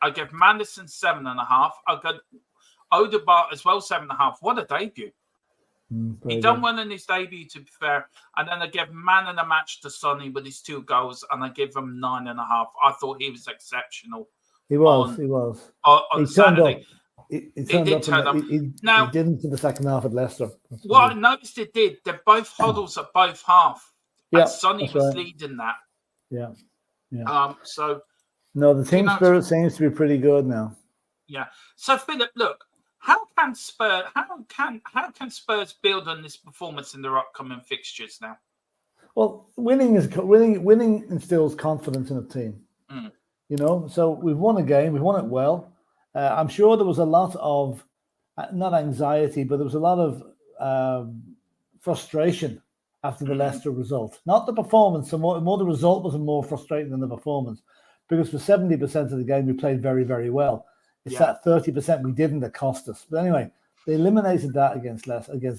I'll give Madison 7.5. I'll give Odegaard as well 7.5. What a debut. He done well in his debut, to be fair. And then I give man of the match to Sonny with his 2 goals, and I give him 9.5. I thought he was exceptional. He was. On Saturday. He turned up. He didn't in the second half at Leicester. Well, I noticed it did. They're both huddles at both half. And Sonny was leading that. Yeah. So the team spirit seems to be pretty good now. Yeah. So Philip, look, how can Spurs build on this performance in their upcoming fixtures now? Well, winning instills confidence in a team. So we've won a game, we've won it well. I'm sure there was a lot of not anxiety, but there was a lot of frustration after the Leicester result. Not the performance, so more the result was more frustrating than the performance, because for 70% of the game we played very, very well. It's that 30% we didn't that cost us. But anyway, they eliminated that against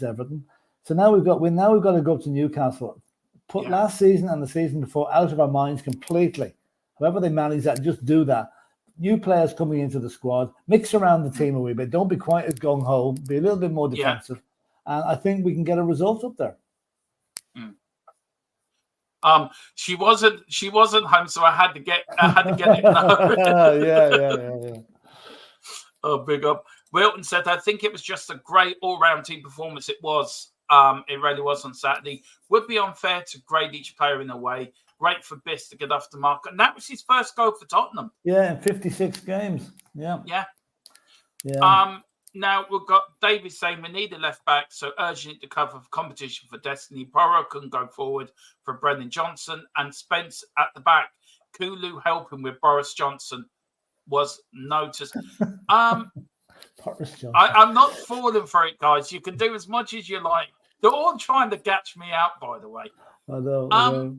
Everton. So now we've got to go up to Newcastle. Put last season and the season before out of our minds completely. However they manage that, just do that. New players coming into the squad, mix around the team a wee bit. Don't be quite as gung-ho. Be a little bit more defensive. And I think we can get a result up there. She wasn't home, so I had to get it. Yeah. Oh, big up. Wilton said, I think it was just a great all-round team performance. It was. It really was on Saturday. Would be unfair to grade each player in a way. Great for Biss to get off the mark. And that was his first goal for Tottenham. Yeah, in 56 games. Yeah. Now we've got David saying we need a left back, so urgent to cover competition for Destiny. Porro couldn't go forward for Brennan Johnson, and Spence at the back. Kulu helping with Boris Johnson was noticed. I'm not falling for it, guys. You can do as much as you like. They're all trying to catch me out, by the way. I know.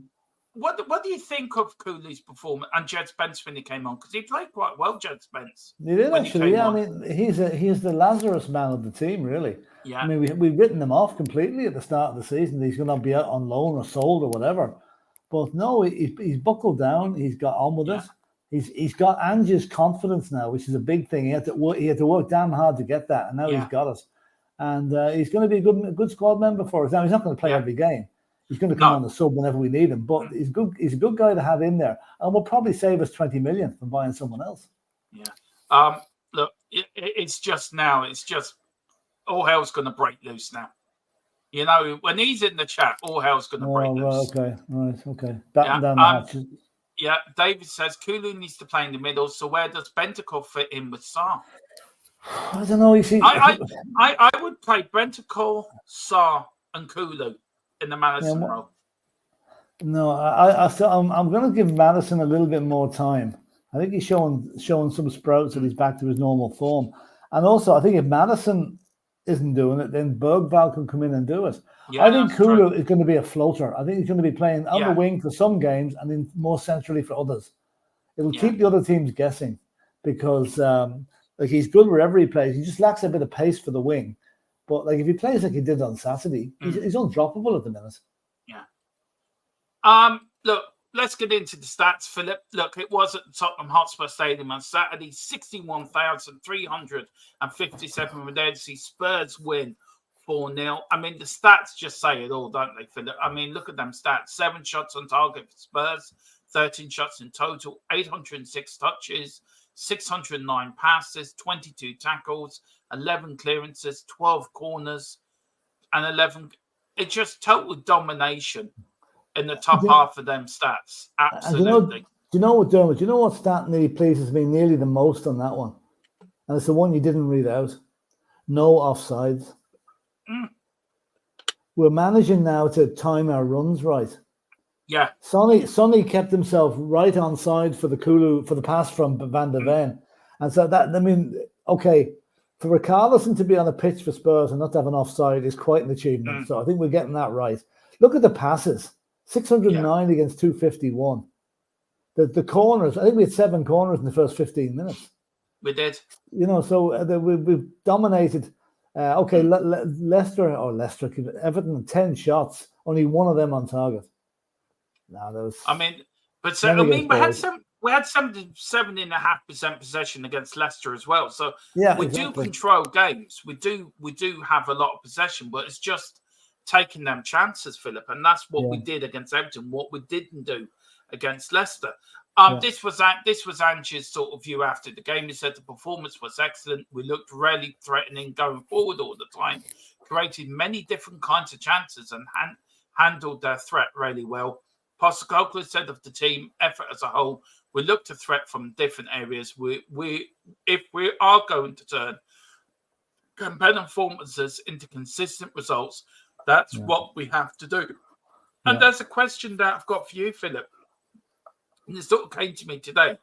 What do you think of Kulu's performance and Jed Spence when he came on? Because he played quite well, Jed Spence. He did actually. I mean, he's the Lazarus man of the team, really. Yeah. I mean, we've written him off completely at the start of the season. He's going to be out on loan or sold or whatever. But no, he's buckled down. He's got on with it. He's got Ange's confidence now, which is a big thing. He had to work damn hard to get that, and now he's got it. And he's going to be a good squad member for us. Now he's not going to play every game. He's going to come on the sub whenever we need him, but he's good. He's a good guy to have in there, and will probably save us 20 million from buying someone else. Yeah. Look, it's just all hell's going to break loose now. You know, when he's in the chat, all hell's going to break loose. Okay. Batten down the hatches. Yeah, David says Kulu needs to play in the middle. So where does Bentancur fit in with Sarr? I don't know. You see, I would play Bentancur, Sarr, and Kulu in the Madison role. No, I'm going to give Madison a little bit more time. I think he's showing some sprouts that he's back to his normal form. And also, I think if Madison isn't doing it, then Bergvall can come in and do it. I think Kulu is going to be a floater. I think he's going to be playing on the wing for some games and then more centrally for others. It will keep the other teams guessing because Like, he's good wherever he plays. He just lacks a bit of pace for the wing. But like, if he plays like he did on Saturday, he's undroppable at the minute. Yeah. Look, let's get into the stats, Philip. Look, it was at the Tottenham Hotspur Stadium on Saturday. 61,357 with Edsy. Spurs win 4-0. I mean, the stats just say it all, don't they, Philip? I mean, look at them stats. 7 shots on target for Spurs, 13 shots in total, 806 touches, 609 passes, 22 tackles, 11 clearances, 12 corners, and 11. It's just total domination in the top half of them stats. Absolutely. Do you know what, Dermot? Do you know what stat nearly pleases me nearly the most on that one? And it's the one you didn't read out. No offsides. We're managing now to time our runs right. Yeah. Sonny kept himself right on side for the pass from Van der Ven. And so that, I mean, okay, for Richarlison to be on the pitch for Spurs and not to have an offside is quite an achievement. So I think we're getting that right. Look at the passes. 609 against 251. The corners, I think we had 7 corners in the first 15 minutes. We did. You know, so we've dominated. Everton, 10 shots, only one of them on target. No, that was. I mean, but so, I mean, we had 77.5% possession against Leicester as well. So we do control games. We do have a lot of possession, but it's just taking them chances, Philip, and that's what we did against Everton. What we didn't do against Leicester. This was Ange's sort of view after the game. He said the performance was excellent. We looked really threatening going forward all the time, created many different kinds of chances and handled their threat really well. Postecoglou said of the team effort as a whole, we look to threat from different areas. If we are going to turn compelling performances into consistent results, that's what we have to do. And there's a question that I've got for you, Philip. And it sort of came to me today.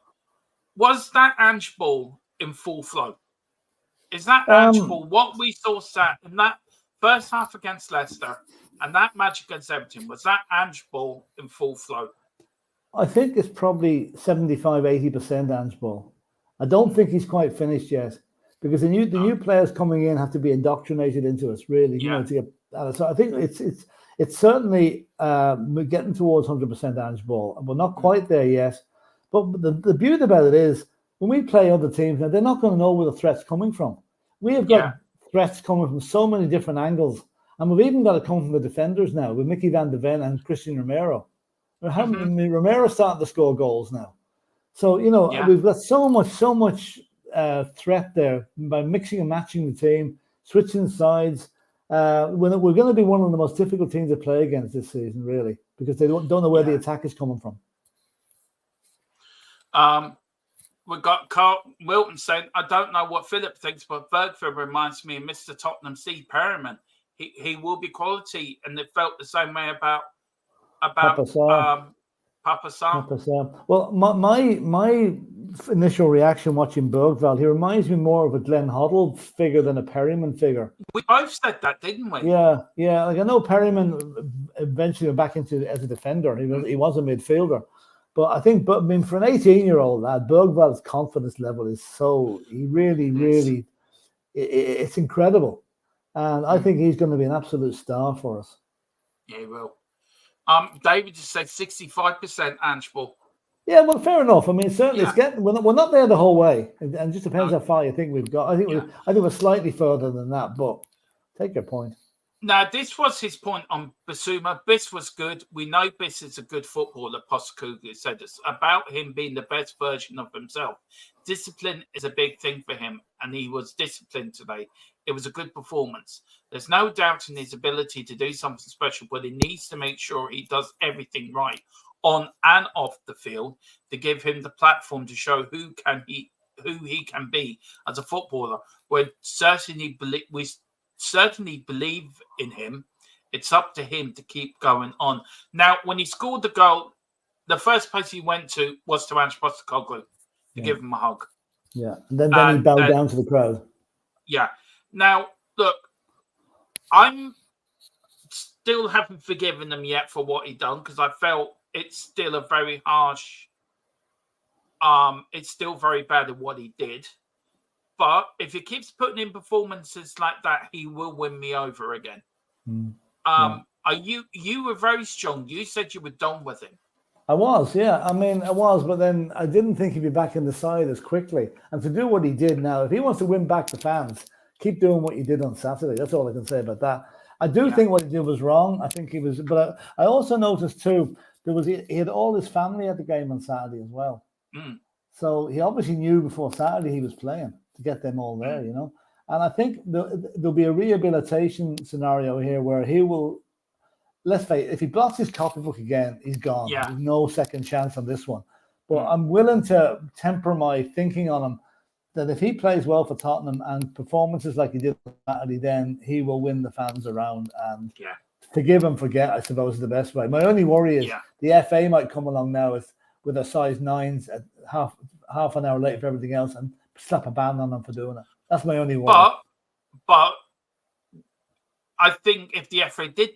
Was that Ange ball in full flow? Is that Ange ball what we saw sat in that first half against Leicester and that match against Everton? Was that Ange ball in full flow? I think it's probably 75-80% Ange ball. I don't think he's quite finished yet because the new players coming in have to be indoctrinated into us, really. You know, to get. So I think it's certainly getting towards 100% Ange ball. We're not quite there yet. But the beauty about it is when we play other teams, now they're not going to know where the threat's coming from. We have got threats coming from so many different angles. And we've even got it coming from the defenders now with Mickey Van de Ven and Christian Romero. Romero's starting to score goals now. So, you know, we've got so much threat there by mixing and matching the team, switching sides. We're going to be one of the most difficult teams to play against this season, really, because they don't know where the attack is coming from. We've got Carl Wilton saying, I don't know what Philip thinks, but Bergford reminds me of Mr. Tottenham Steve Perryman. He will be quality, and it felt the same way about Papa Sarr. Well, my initial reaction watching Bergvall, he reminds me more of a Glenn Hoddle figure than a Perryman figure. We both said that, didn't we? Yeah. Like I know Perryman eventually went back into as a defender. He was a midfielder, but I think, for an 18-year-old lad, Bergvall's confidence level is he really, it's incredible, and I think he's going to be an absolute star for us. Yeah, he will. David just said 65% Ange ball. Yeah, well, fair enough. I mean, certainly it's getting. We're not there the whole way, and it just depends how far you think we've got. I think we're slightly further than that, but take your point. Now, this was his point on Bissouma. Biss was good. We know Biss is a good footballer. Postecoglou said it's about him being the best version of himself. Discipline is a big thing for him, and he was disciplined today. It was a good performance. There's no doubt in his ability to do something special, but he needs to make sure he does everything right on and off the field to give him the platform to show who he can be as a footballer. We certainly believe in him. It's up to him to keep going on. Now, when he scored the goal, the first place he went to was to Ange Postecoglou to give him a hug. Yeah, and then he bowed down to the crowd. Yeah. Now, look, I'm still haven't forgiven him yet for what he done because I felt it's still a very harsh. It's still very bad at what he did, But if he keeps putting in performances like that, he will win me over again. Are you were very strong. You said you were done with him. I was, yeah. I mean, I was, but then I didn't think he'd be back in the side as quickly. And to do what he did now, if he wants to win back the fans, keep doing what you did on Saturday. That's all I can say about that. I do think what he did was wrong. I think he was, but I also noticed too, he had all his family at the game on Saturday as well. So he obviously knew before Saturday he was playing to get them all there, you know. And I think there'll be a rehabilitation scenario here where he will, let's face it, if he blots his copybook again, he's gone. Yeah. There's no second chance on this one. But I'm willing to temper my thinking on him that if he plays well for Tottenham and performances like he did on Saturday, then he will win the fans around. And forgive and forget, I suppose, is the best way. My only worry is the FA might come along now with a size 9s at half an hour late for everything else and slap a ban on them for doing it. That's my only worry. But I think if the FA did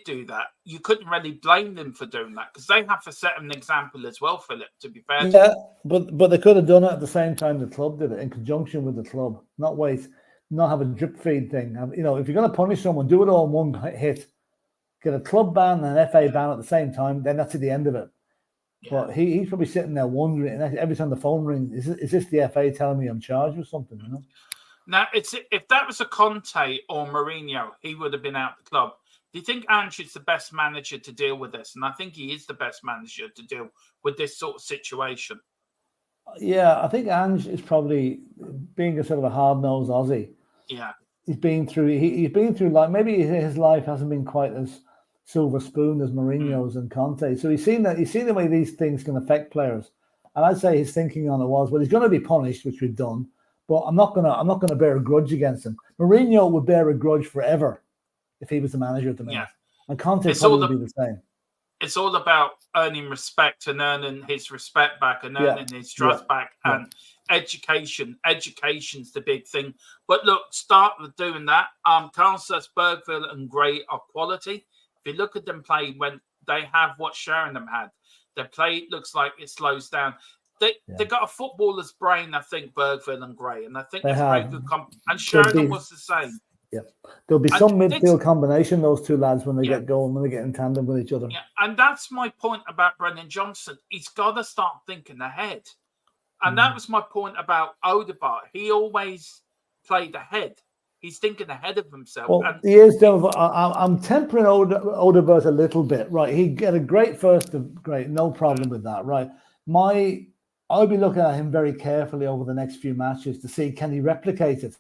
do that, you couldn't really blame them for doing that because they have to set an example as well, Philip, to be fair. Yeah, but they could have done it at the same time the club did it, in conjunction with the club. Not have a drip feed thing. You know, if you're going to punish someone, do it all in one hit. Get a club ban and an FA ban at the same time, then that's at the end of it. Yeah. But he's probably sitting there wondering, and every time the phone rings, is this the FA telling me I'm charged with something? You know? Now, if that was a Conte or Mourinho, he would have been out the club. Do you think Ange is the best manager to deal with this? And I think he is the best manager to deal with this sort of situation. Yeah, I think Ange is probably, being a sort of a hard-nosed Aussie. Yeah. He's been through like, maybe his life hasn't been quite as silver spoon as Mourinho's and Conte. So he's seen the way these things can affect players. And I'd say his thinking on it was, well, he's going to be punished, which we've done, but I'm not gonna bear a grudge against him. Mourinho would bear a grudge forever if he was the manager at the minute. And Conte probably would be the same. It's all about earning respect and earning his respect back and earning his trust back. And education. Education's the big thing. But look, start with doing that. Carl says Bergville and Gray are quality. If you look at them play when they have what Sheringham had, their play looks like it slows down. They got a footballer's brain, I think, Bergville and Gray, and I think that's very good. And Sheringham was the same. Yeah, there'll be some midfield combination, those two lads, when they get going, when they get in tandem with each other. Yeah, and that's my point about Brennan Johnson. He's got to start thinking ahead. And that was my point about Odegaard. He always played ahead. He's thinking ahead of himself. Well, he is. I'm tempering Odegaard a little bit. Right, he get a great first, great, no problem with that. Right, I'll be looking at him very carefully over the next few matches to see, can he replicate it?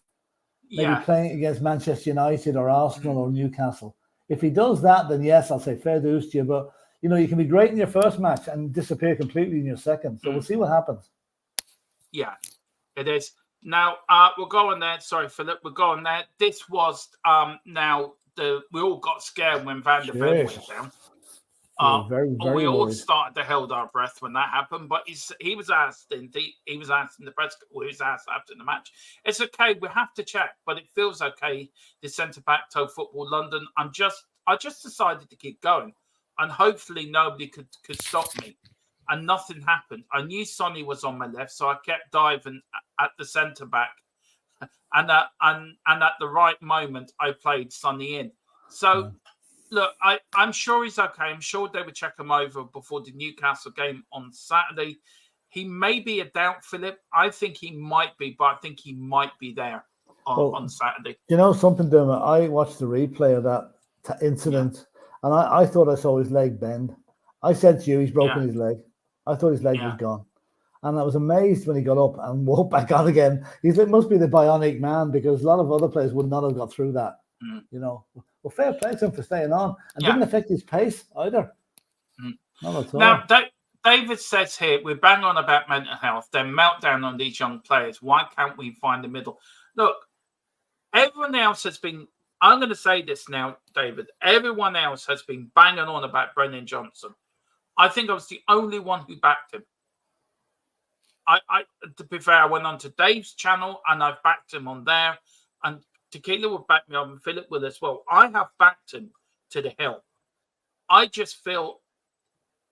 Maybe playing against Manchester United or Arsenal or Newcastle. If he does that, then yes, I'll say fair dues to you. But you know, you can be great in your first match and disappear completely in your second. So we'll see what happens. Yeah, it is. Now we'll go on there. Sorry, Philip. We'll go on there. This was now we all got scared when Van der Ven went down. We all started to hold our breath when that happened. But he was asked in the press. He was asked after the match. It's okay. We have to check, but it feels okay. The centre back told Football London, I just decided to keep going, and hopefully nobody could stop me. And nothing happened. I knew Sonny was on my left, so I kept diving at the centre back, and at the right moment, I played Sonny in. So. Look, I'm sure he's okay. I'm sure they would check him over before the Newcastle game on Saturday. He may be a doubt, Philip. I think he might be, but I think he might be there on Saturday. You know something, Dermot? I watched the replay of that incident, and I thought I saw his leg bend. I said to you, he's broken his leg. I thought his leg was gone. And I was amazed when he got up and walked back on again. It must be the bionic man, because a lot of other players would not have got through that. You know, well, fair play to him for staying on, and didn't affect his pace either. Not at all. Now, David says here, we bang on about mental health, then meltdown on these young players. Why can't we find the middle? Look, everyone else has been. I'm going to say this now, David. Everyone else has been banging on about Brennan Johnson. I think I was the only one who backed him. To be fair, I went on to Dave's channel and I've backed him on there, and Tequila will back me up, and Philip will as well. I have backed him to the hill. I just feel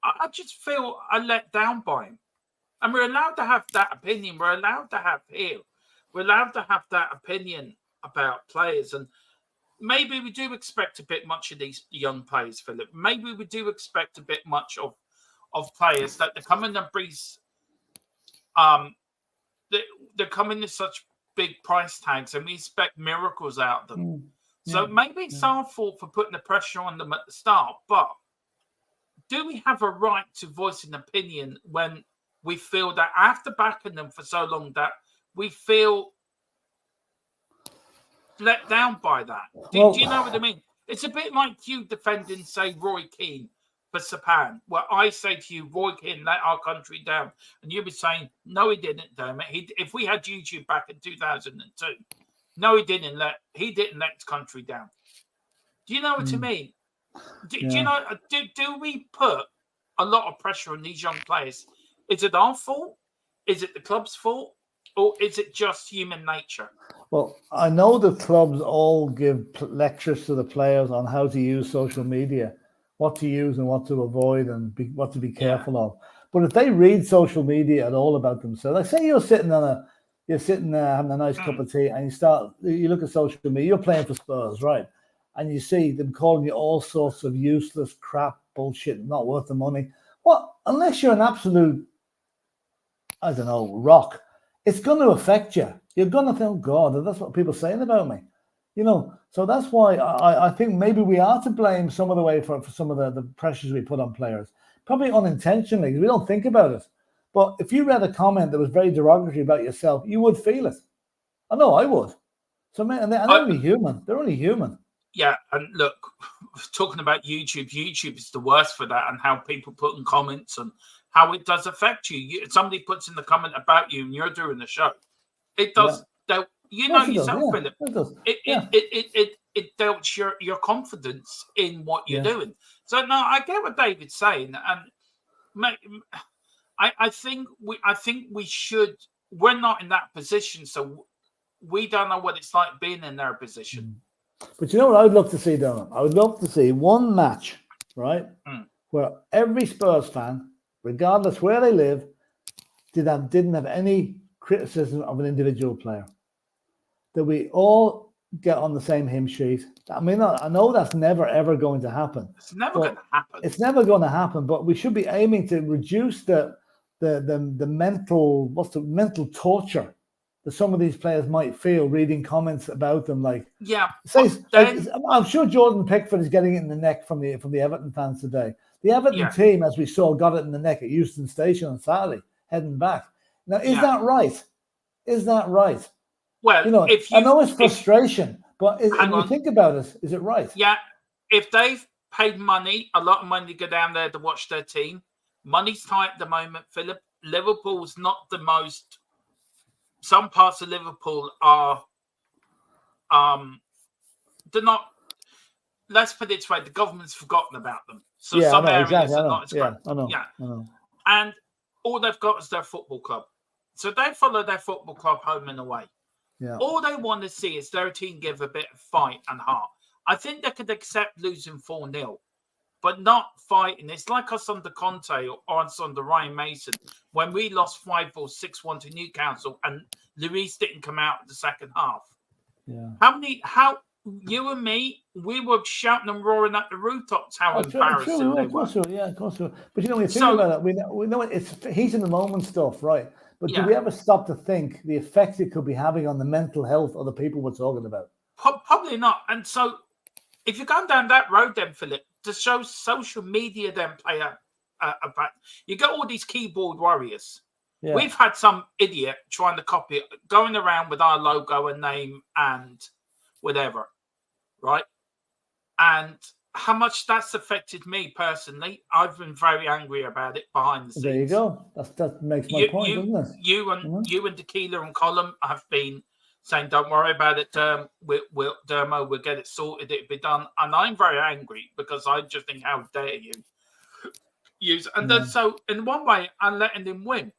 I let down by him. And we're allowed to have that opinion. We're allowed to have here. We're allowed to have that opinion about players, and maybe we do expect a bit much of these young players, Philip. Maybe we do expect a bit much of players that they come in and breeze. They're coming to such big price tags, and we expect miracles out of them. So maybe it's our fault for putting the pressure on them at the start. But do we have a right to voice an opinion when we feel that after backing them for so long that we feel let down by that? Do you know what I mean? It's a bit like you defending, say, Roy Keane for Japan, where I say to you, Roy Keane let our country down, and you'll be saying, no, he didn't, damn it. If we had YouTube back in 2002, no, he didn't let the country down. Do you know what I mean? Do you know? Do we put a lot of pressure on these young players? Is it our fault? Is it the club's fault? Or is it just human nature? Well, I know the clubs all give lectures to the players on how to use social media, what to use and what to avoid, and what to be careful of. But if they read social media at all about themselves, like say you're sitting having a nice cup of tea, and you look at social media, you're playing for Spurs, right? And you see them calling you all sorts of useless crap, bullshit, not worth the money. Well, unless you're an absolute, I don't know, rock, it's going to affect you. You're going to think, God, that's what people are saying about me. You know, so that's why I think maybe we are to blame some of the way for some of the pressures we put on players. Probably unintentionally, because we don't think about it. But if you read a comment that was very derogatory about yourself, you would feel it. I know I would. So, man, and they're only human. They're only human. Yeah, and look, talking about YouTube is the worst for that, and how people put in comments and how it does affect you. Somebody puts in the comment about you and you're doing the show. It does. You know yourself, Philip. It doubts your confidence in what you're doing. So no, I get what David's saying, and I think we should. We're not in that position, so we don't know what it's like being in their position. But you know what I would love to see, Donald? I would love to see one match, right, where every Spurs fan, regardless where they live, didn't have any criticism of an individual player. That we all get on the same hymn sheet. I mean, I know that's never ever going to happen. It's never going to happen. It's never going to happen. But we should be aiming to reduce the mental torture that some of these players might feel reading comments about them. Like, I'm sure Jordan Pickford is getting it in the neck from the Everton fans today. The Everton team, as we saw, got it in the neck at Euston Station on Saturday, heading back. Now, is that right? Is that right? Well, you know, I know it's frustration, but when you think about it, is it right? Yeah, if they've paid money, a lot of money to go down there to watch their team, money's tight at the moment, Philip. Liverpool's not the most. Some parts of Liverpool are, they're not. Let's put it this way: the government's forgotten about them. So some areas are not as great. I know. And all they've got is their football club. So they follow their football club home and away. Yeah. All they want to see is their team give a bit of fight and heart. I think they could accept losing 4-0, but not fighting. It's like us under Conte or us under Ryan Mason when we lost 5 or 6-1 to Newcastle and Luis didn't come out in the second half. Yeah. How you and me, we were shouting and roaring at the rooftops how embarrassing they were. Yeah, of course. But you know, when you think about it, we know it's heat in the moment stuff, right? But do we ever stop to think the effect it could be having on the mental health of the people we're talking about? Probably not. And so if you're going down that road then, Philip, to show social media then play a part, you got all these keyboard warriors. Yeah. We've had some idiot trying to copy it, going around with our logo and name and whatever, right? And how much that's affected me personally, I've been very angry about it behind the scenes. There you go. That makes my point, doesn't it? You and Tequila and Colin have been saying, "Don't worry about it, Dermo. We'll get it sorted. It'll be done." And I'm very angry because I just think, how dare you use? And then so in one way, I'm letting him win.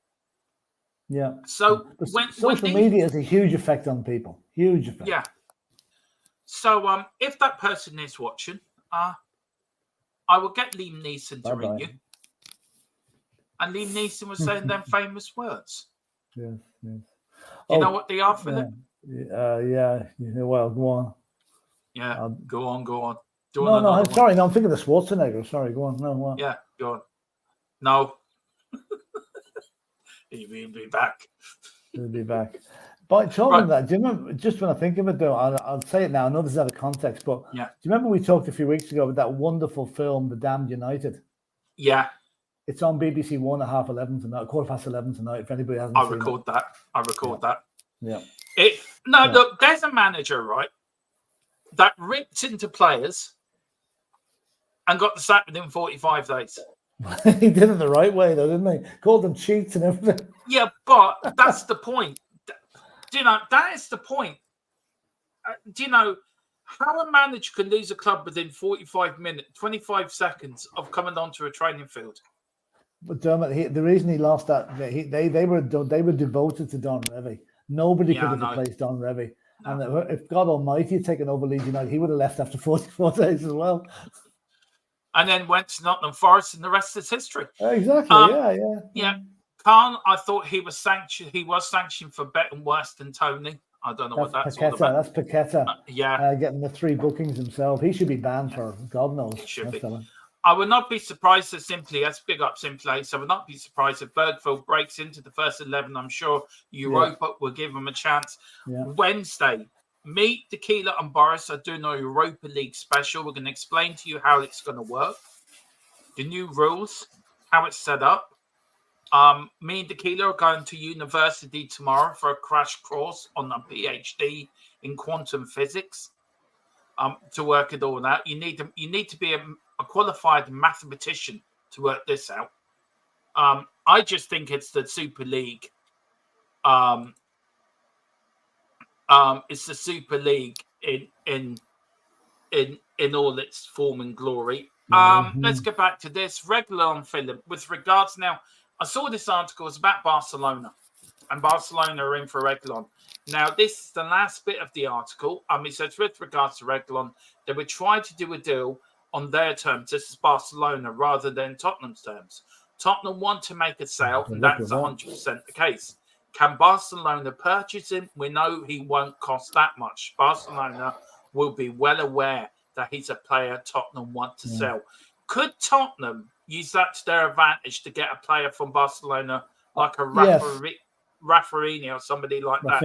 Yeah. So social media has a huge effect on people. Huge effect. Yeah. So if that person is watching, I will get Liam Neeson to ring you. And Liam Neeson was saying them famous words. Yes. Do you know what they are, Philip? Yeah. Well, go on. Yeah, go on. No, sorry, no, I'm thinking of Schwarzenegger. Sorry, go on. No, what? Yeah, go on. No. He'll be back. He'll be back. But talking of that, do you remember, just when I think of it though, I'll say it now, I know this is out of context, but do you remember we talked a few weeks ago about that wonderful film, The Damned United? Yeah. It's on BBC One at 11:30 tonight, 11:15 tonight, if anybody hasn't seen it. I record that. Yeah. Look, there's a manager, right, that ripped into players and got the sack within 45 days. He did it the right way, though, didn't he? Called them cheats and everything. Yeah, but that's the point. Do you know, that is the point. Do you know how a manager can lose a club within 45 minutes, 25 seconds of coming onto a training field? But Dermot, the reason he lost that, they were devoted to Don Revie. Nobody could have replaced Don Revie. No. And if God Almighty had taken over Leeds United, he would have left after 44 days as well. And then went to Nottingham Forest, and the rest is history. Exactly. Yeah. Khan, I thought he was sanctioned. He was sanctioned for betting worse than Tony. I don't know what that's all about. That's Paqueta. Getting the 3 bookings himself. He should be banned for God knows. He should be. I would not be surprised if big up Simply. So I would not be surprised if Bergfield breaks into the first 11. I'm sure Europa will give him a chance. Yeah. Wednesday, meet Tequila and Boris. I do know Europa League special. We're going to explain to you how it's going to work, the new rules, how it's set up. Me and Tequila are going to university tomorrow for a crash course on a PhD in quantum physics. To work it all out, you need to be a qualified mathematician to work this out. I just think it's the Super League. It's the Super League in all its form and glory. Let's get back to this. Reguilón, Philip. With regards now, I saw this article. It's about Barcelona, and Barcelona are in for Reguilón. Now, this is the last bit of the article. It says, with regards to Reguilón, they would try to do a deal on their terms. This is Barcelona rather than Tottenham's terms. Tottenham want to make a sale, and that's 100% the case. Can Barcelona purchase him? We know he won't cost that much. Barcelona will be well aware that he's a player Tottenham want to sell. Could Tottenham use that to their advantage to get a player from Barcelona like a Rafinha or somebody like that?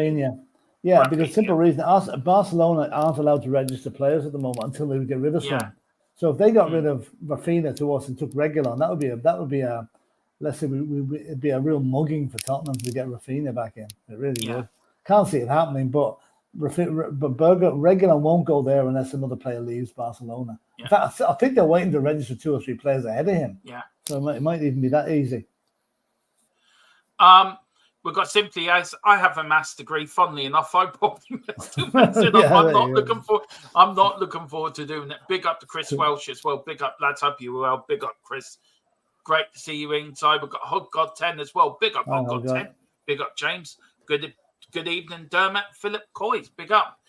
Yeah, because simple reason, Barcelona aren't allowed to register players at the moment until they get rid of some. So if they got rid of Rafinha to us and took Reguilón, that would be a let's say it'd be a real mugging for Tottenham to get Rafinha back in. It really would. Can't see it happening, but Reguilón won't go there unless another player leaves Barcelona. In fact, I think they're waiting to register 2 or 3 players ahead of him. Yeah. So it might even be that easy. We've got Simply as I have a maths degree. Funnily enough, I probably I'm not looking forward to doing it. Big up to Chris Welsh as well. Big up, lads. Hope you well. Big up, Chris. Great to see you inside. We've got Hog God 10 as well. Big up, Hog God 10. Big up, James. Good evening, Dermot. Philip Coys. Big up.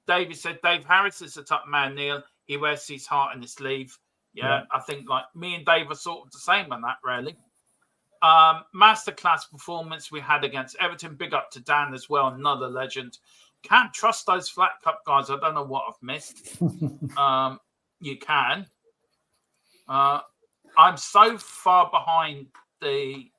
David said Dave Harris is a top man, Neil. He wears his heart in his sleeve. Yeah, I think like me and Dave are sort of the same on that, really. Masterclass performance we had against Everton. Big up to Dan as well, another legend. Can't trust those flat cup guys. I don't know what I've missed. You can. I'm so far behind the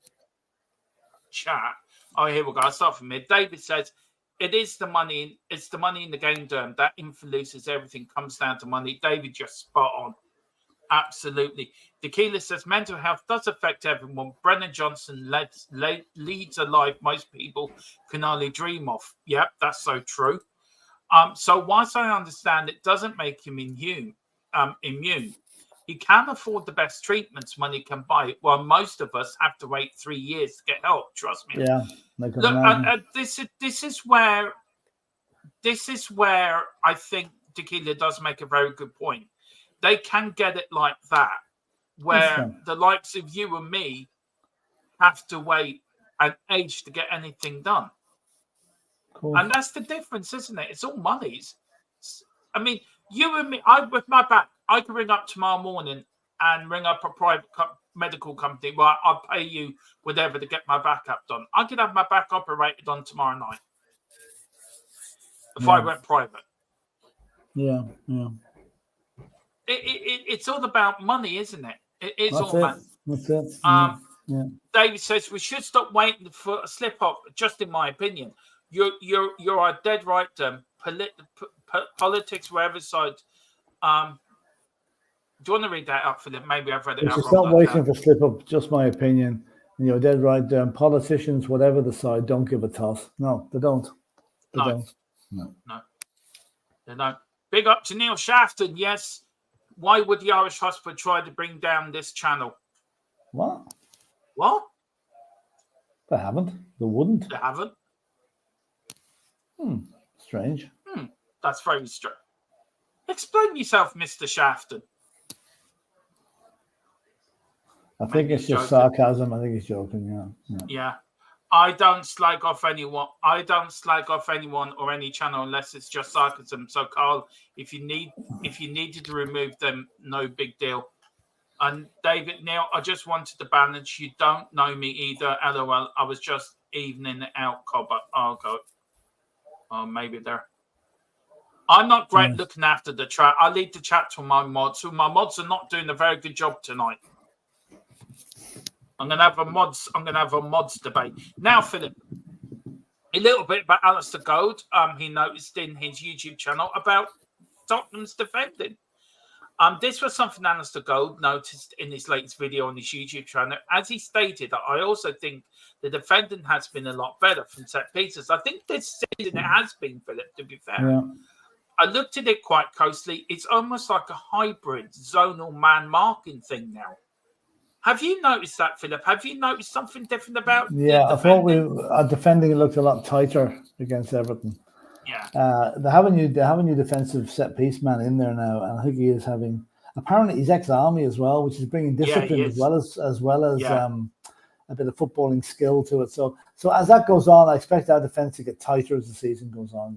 chat. Oh, here we go. I'll start from here. David says, it is the money. It's the money in the game, Derm. That influences everything. Comes down to money. David, just spot on. Absolutely. Tequila says mental health does affect everyone. Brennan Johnson leads a life most people can only dream of. Yep, that's so true. So whilst I understand it doesn't make him immune, he can afford the best treatments when he can buy it, while most of us have to wait 3 years to get help. Trust me. Yeah. Look, this is where I think Tequila does make a very good point. They can get it like that, where the likes of you and me have to wait an age to get anything done. Cool. And that's the difference, isn't it? It's all monies. I mean, you and me, with my back, I can ring up tomorrow morning and ring up a private medical company, well, I'll pay you whatever to get my back up done. I could have my back operated on tomorrow night if I went private. Yeah. It's all about money, isn't it? It's That's all about. That's it. David says we should stop waiting for a slip up. Just in my opinion, you're dead right. Politics, wherever side. Do you want to read that out, Philip? Maybe I've read it out wrong. Stop waiting for slip up. Just my opinion. You're dead right. Politicians, whatever the side, don't give a toss. No, they don't. They don't. No, they don't. Big up to Neil Shafton. Yes. Why would the Irish Hospital try to bring down this channel? What? They haven't. They wouldn't. They haven't. Strange. That's very strange. Explain yourself, Mr. Shafton. I think it's just sarcasm. I think he's joking. Yeah. I don't slag off anyone. Or any channel unless it's just sarcasm. So, Carl, if you needed to remove them, no big deal. And David, Neil, I just wanted to balance. You don't know me either. LOL. I was just evening it out, Cobber. I'll go. Oh, maybe there. I'm not great looking after the chat. I lead the chat to my mods. So my mods are not doing a very good job tonight. I'm gonna have a mods debate. Now, Philip, a little bit about Alistair Gold. He noticed in his YouTube channel about Tottenham's defending. This was something Alistair Gold noticed in his latest video on his YouTube channel. As he stated, I also think the defending has been a lot better from set pieces. I think this season it has been, Philip, to be fair. Yeah. I looked at it quite closely. It's almost like a hybrid zonal man marking thing now. Have you noticed that, Philip? Have you noticed something different about? Yeah, I thought our defending looked a lot tighter against Everton. Yeah, they have a new defensive set piece man in there now, and I think he is having. Apparently, he's ex-army as well, which is bringing discipline as well as a bit of footballing skill to it. So as that goes on, I expect our defense to get tighter as the season goes on.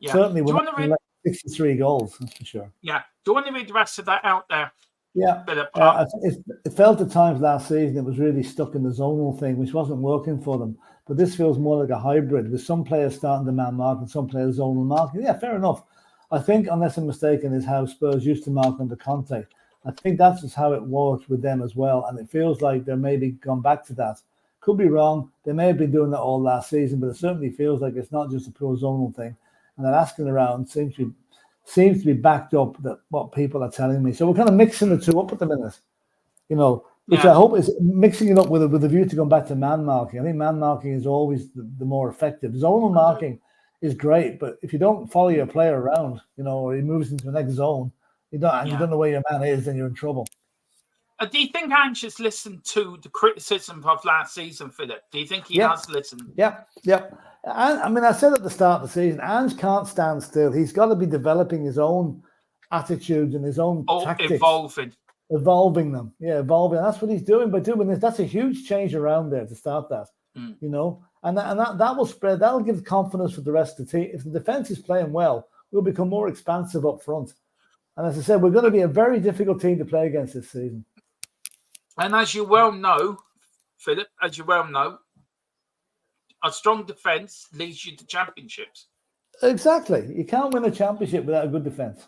Certainly we're not like 63 goals, that's for sure. Yeah. Do you want to read the rest of that out there? Yeah, it felt at times last season it was really stuck in the zonal thing, which wasn't working for them. But this feels more like a hybrid, with some players starting to man mark and some players zonal marking. Yeah, fair enough. I think, unless I'm mistaken, is how Spurs used to mark under contact. I think that's just how it worked with them as well, and it feels like they're maybe gone back to that. Could be wrong. They may have been doing that all last season, but it certainly feels like it's not just a pure zonal thing. And that asking around seems to be backed up, that what people are telling me. So we're kind of mixing the two up at the minute, which I hope is mixing it up with a view to going back to man marking. I think man marking is always the more effective. Zonal marking is great, but if you don't follow your player around, or he moves into the next zone, you don't know where your man is, then you're in trouble. Do you think Ange has listened to the criticism of last season, Philip? Do you think he has listened? Yep. I said at the start of the season, Ange can't stand still. He's got to be developing his own attitudes and his own tactics. Evolving them. Yeah, evolving. And that's what he's doing by doing this. That's a huge change around there to start that, And that will spread. That'll give confidence for the rest of the team. If the defense is playing well, we'll become more expansive up front. And as I said, we're going to be a very difficult team to play against this season. And as you well know, Philip, a strong defence leads you to championships. Exactly. You can't win a championship without a good defence.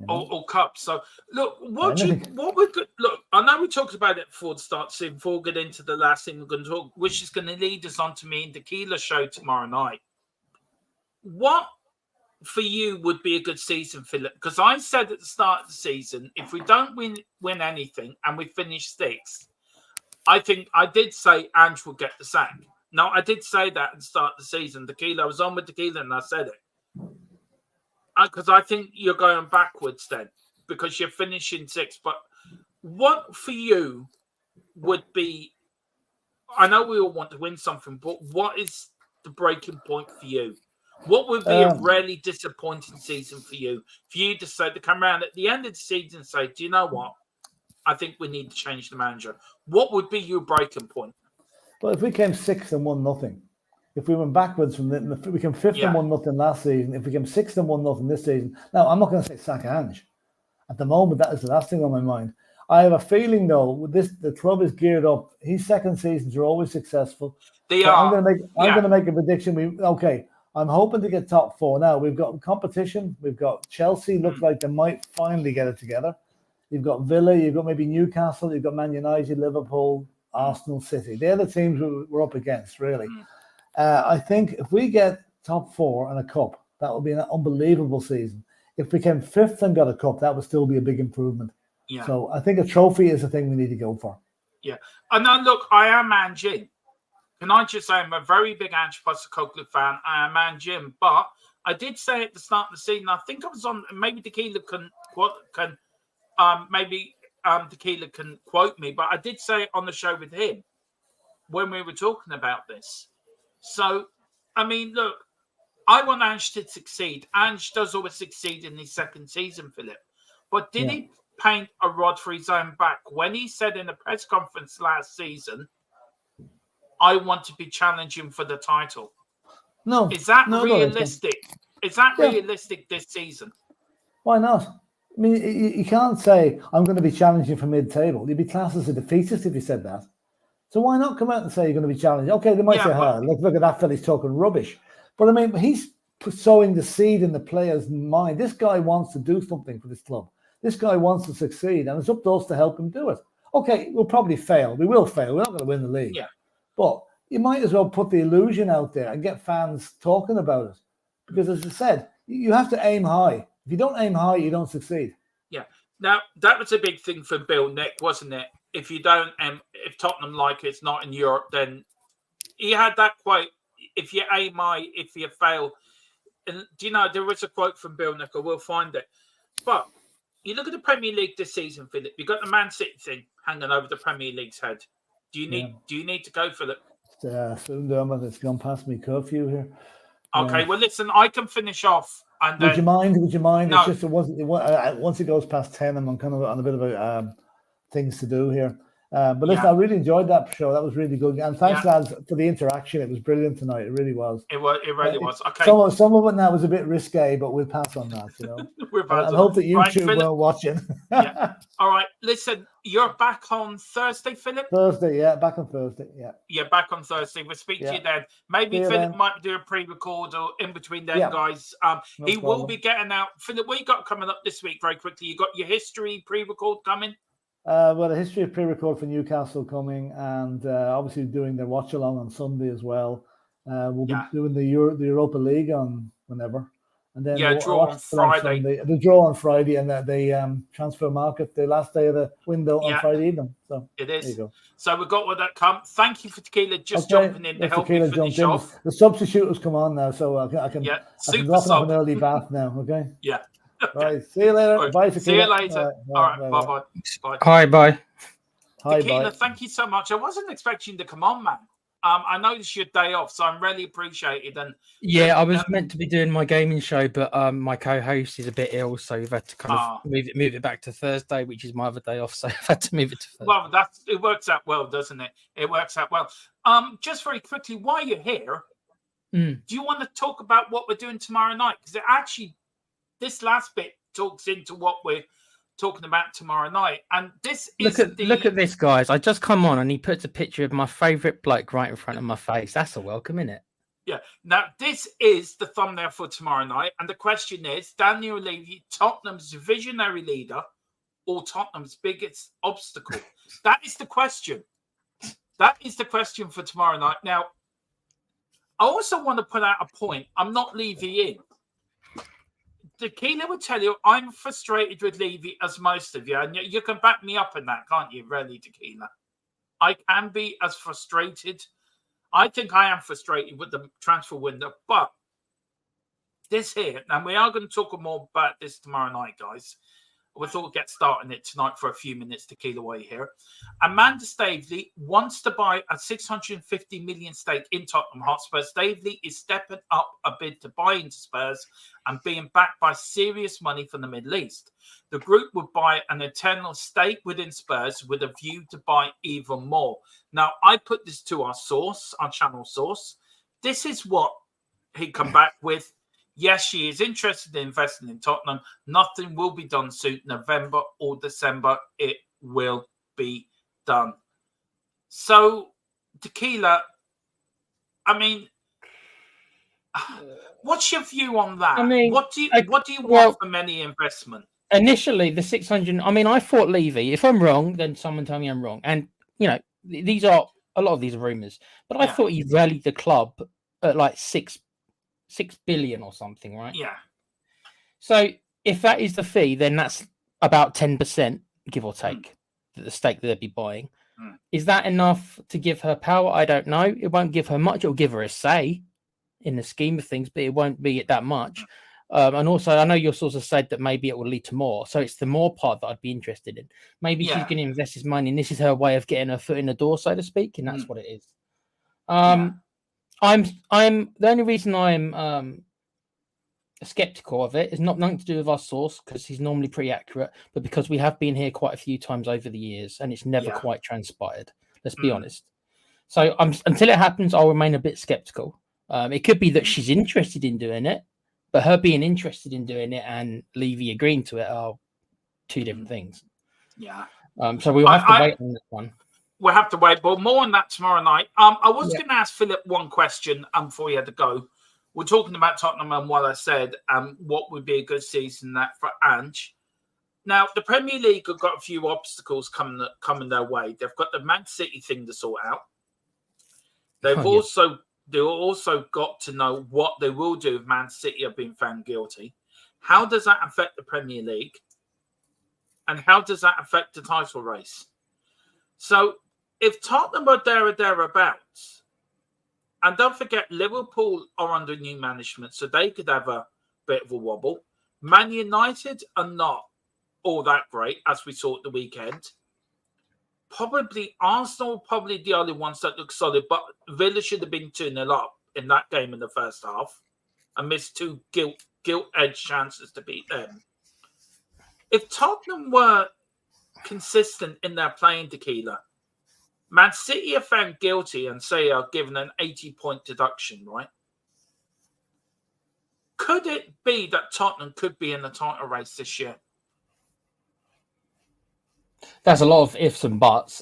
Or cups. So, look, I know we talked about it before the start, so before we get into the last thing we're going to talk, which is going to lead us on to me and Tequila show tomorrow night. What, for you, would be a good season, Philip? Because I said at the start of the season, if we don't win anything and we finish sixth, I think I did say Ange will get the sack. No, I did say that at the start of the season. Tequila, I was on with Tequila and I said it. Because I think you're going backwards then, because you're finishing sixth. But what for you would be, I know we all want to win something, but what is the breaking point for you? What would be a really disappointing season for you? For you to say, to come around at the end of the season and say, do you know what? I think we need to change the manager. What would be your breaking point? Well, if we came 6th and 1-0, if we went backwards from we came 5th and 1-0 last season, if we came 6th and 1-0 this season, now I'm not going to say sack Ange. At the moment, that is the last thing on my mind. I have a feeling though, with this, the club is geared up. His second seasons are always successful. They so are. I'm going to make a prediction. I'm hoping to get top 4. Now we've got competition. We've got Chelsea. Look like they might finally get it together. You've got Villa. You've got maybe Newcastle. You've got Man United, Liverpool, Arsenal, City. They're the teams we're up against, really. I think if we get top 4 and a cup, that would be an unbelievable season. If we came 5th and got a cup, that would still be a big improvement. Yeah. So I think a trophy is the thing we need to go for. Yeah. And now, look, I am Ange. Can I just say I'm a very big Ange Postecoglou fan. I am Ange, but I did say at the start of the season, I think I was on, maybe Tequila can Tequila can quote me, but I did say it on the show with him when we were talking about this. So, I mean, look, I want Ange to succeed. Ange does always succeed in his second season, Philip. But did he paint a rod for his own back when he said in a press conference last season, I want to be challenging for the title? No. Is that realistic? Is that realistic this season? Why not? I mean, you can't say, I'm going to be challenging for mid-table. You'd be classed as a defeatist if you said that. So why not come out and say you're going to be challenging? Okay, they might say, look at that fella's talking rubbish. But I mean, he's sowing the seed in the player's mind. This guy wants to do something for this club. This guy wants to succeed, and it's up to us to help him do it. Okay, we'll probably fail. We will fail. We're not going to win the league. Yeah. But you might as well put the illusion out there and get fans talking about it. Because as I said, you have to aim high. If you don't aim high, you don't succeed. Yeah. Now, that was a big thing for Bill Nick, wasn't it? If you don't, if Tottenham like it's not in Europe, then he had that quote, if you aim high, if you fail. And do you know, there was a quote from Bill Nick, we'll find it. But you look at the Premier League this season, Philip, you've got the Man City thing hanging over the Premier League's head. Do you need to go, Philip? Soon, Dermot, it's gone past me curfew here. Okay, well, listen, I can finish off. And Would you mind? No. It's just once it goes past 10, I'm kind of on a bit of things to do here. But listen, I really enjoyed that show. That was really good. And thanks, lads, for the interaction. It was brilliant tonight. It really was. It really was. Okay. Some of it now was a bit risque, but we'll pass on that, you know. I hope that YouTube weren't watching. Yeah. All right. Listen, you're back on Thursday, Philip? Thursday, yeah. Back on Thursday, yeah. Yeah, back on Thursday. We'll speak to you then. Maybe Philip might do a pre-record or in between them, guys. He will be getting out. Philip, what you got coming up this week very quickly? You got your history pre-record coming? Well, a history of pre-record for Newcastle coming, and obviously doing the watch-along on Sunday as well. We'll be doing the Europa League on whenever. And then draw on Friday. The draw on Friday, and the transfer market, the last day of the window on Friday evening. So it is. There you go. So we've got what that come. Thank you for Tequila jumping in to help me finish off. The substitute has come on now, so I can drop off an early bath now. Okay. Yeah. Right. See you later. Right. Bye, Tequila. See you later. All right. Bye. Hi. Bye. Hi. Tequila, Bye. thank you so much. I wasn't expecting you to come on, man. I know this is your day off, so I'm really appreciated. And I was meant to be doing my gaming show, but my co-host is a bit ill, so we've had to kind of move it back to Thursday, which is my other day off. So I've had to move it to Thursday. Well, it works out well, doesn't it? It works out well. Just very quickly, while you're here, do you want to talk about what we're doing tomorrow night? Because it actually, this last bit talks into what we're talking about tomorrow night. And this is look at this, guys. I just come on and he puts a picture of my favourite bloke right in front of my face. That's a welcome, isn't it? Yeah. Now, this is the thumbnail for tomorrow night. And the question is, Daniel Levy, Tottenham's visionary leader or Tottenham's biggest obstacle? That is the question. That is the question for tomorrow night. Now, I also want to put out a point. I'm not Levy in. Tequila will tell you I'm frustrated with Levy as most of you, and you can back me up in that, can't you, really, Tequila? I can be as frustrated. I think I am frustrated with the transfer window, but this here, and we are going to talk more about this tomorrow night, guys. We thought we'd get started it tonight for a few minutes, Tequila, while you're here. Amanda Staveley wants to buy a 650 million stake in Tottenham Hotspur. Staveley is stepping up a bid to buy into Spurs and being backed by serious money from the Middle East. The group would buy an eternal stake within Spurs with a view to buy even more. Now, I put this to our source, our channel source. This is what he come back with. Yes, she is interested in investing in Tottenham. Nothing will be done soon, November or December. It will be done. So, Tequila, I mean, what's your view on that? I mean, what do you want from any investment? Initially, the 600. I mean, I thought Levy. If I'm wrong, then someone tell me I'm wrong. And these are a lot of these are rumors. But I thought he rallied the club at like 6 billion or something, right? Yeah. So if that is the fee, then that's about 10%, give or take, the stake that they'd be buying. Is that enough to give her power? I don't know. It won't give her much. It'll give her a say in the scheme of things, but it won't be that much. And also, I know your sources said that maybe it will lead to more. So it's the more part that I'd be interested in. Maybe she's going to invest his money, and this is her way of getting her foot in the door, so to speak, and that's what it is. I'm the only reason I'm skeptical of it is nothing to do with our source, because he's normally pretty accurate, but because we have been here quite a few times over the years, and it's never quite transpired. Let's be honest. So until it happens, I'll remain a bit skeptical. It could be that she's interested in doing it, but her being interested in doing it and Levy agreeing to it are two different things. Yeah. So we'll have to wait on that one. We'll have to wait, but more on that tomorrow night. I was going to ask Philip one question before he had to go. We're talking about Tottenham and what I said, what would be a good season for Ange. Now, the Premier League have got a few obstacles coming their way. They've got the Man City thing to sort out. They've also got to know what they will do if Man City have been found guilty. How does that affect the Premier League? And how does that affect the title race? So, if Tottenham are there or thereabouts, and don't forget, Liverpool are under new management, so they could have a bit of a wobble. Man United are not all that great, as we saw at the weekend. Probably Arsenal, probably the only ones that look solid, but Villa should have been 2-0 up in that game in the first half and missed two gilt-edged chances to beat them. If Tottenham were consistent in their playing, Tequila, Man City are found guilty and say are given an 80-point deduction, right? Could it be that Tottenham could be in the title race this year? That's a lot of ifs and buts.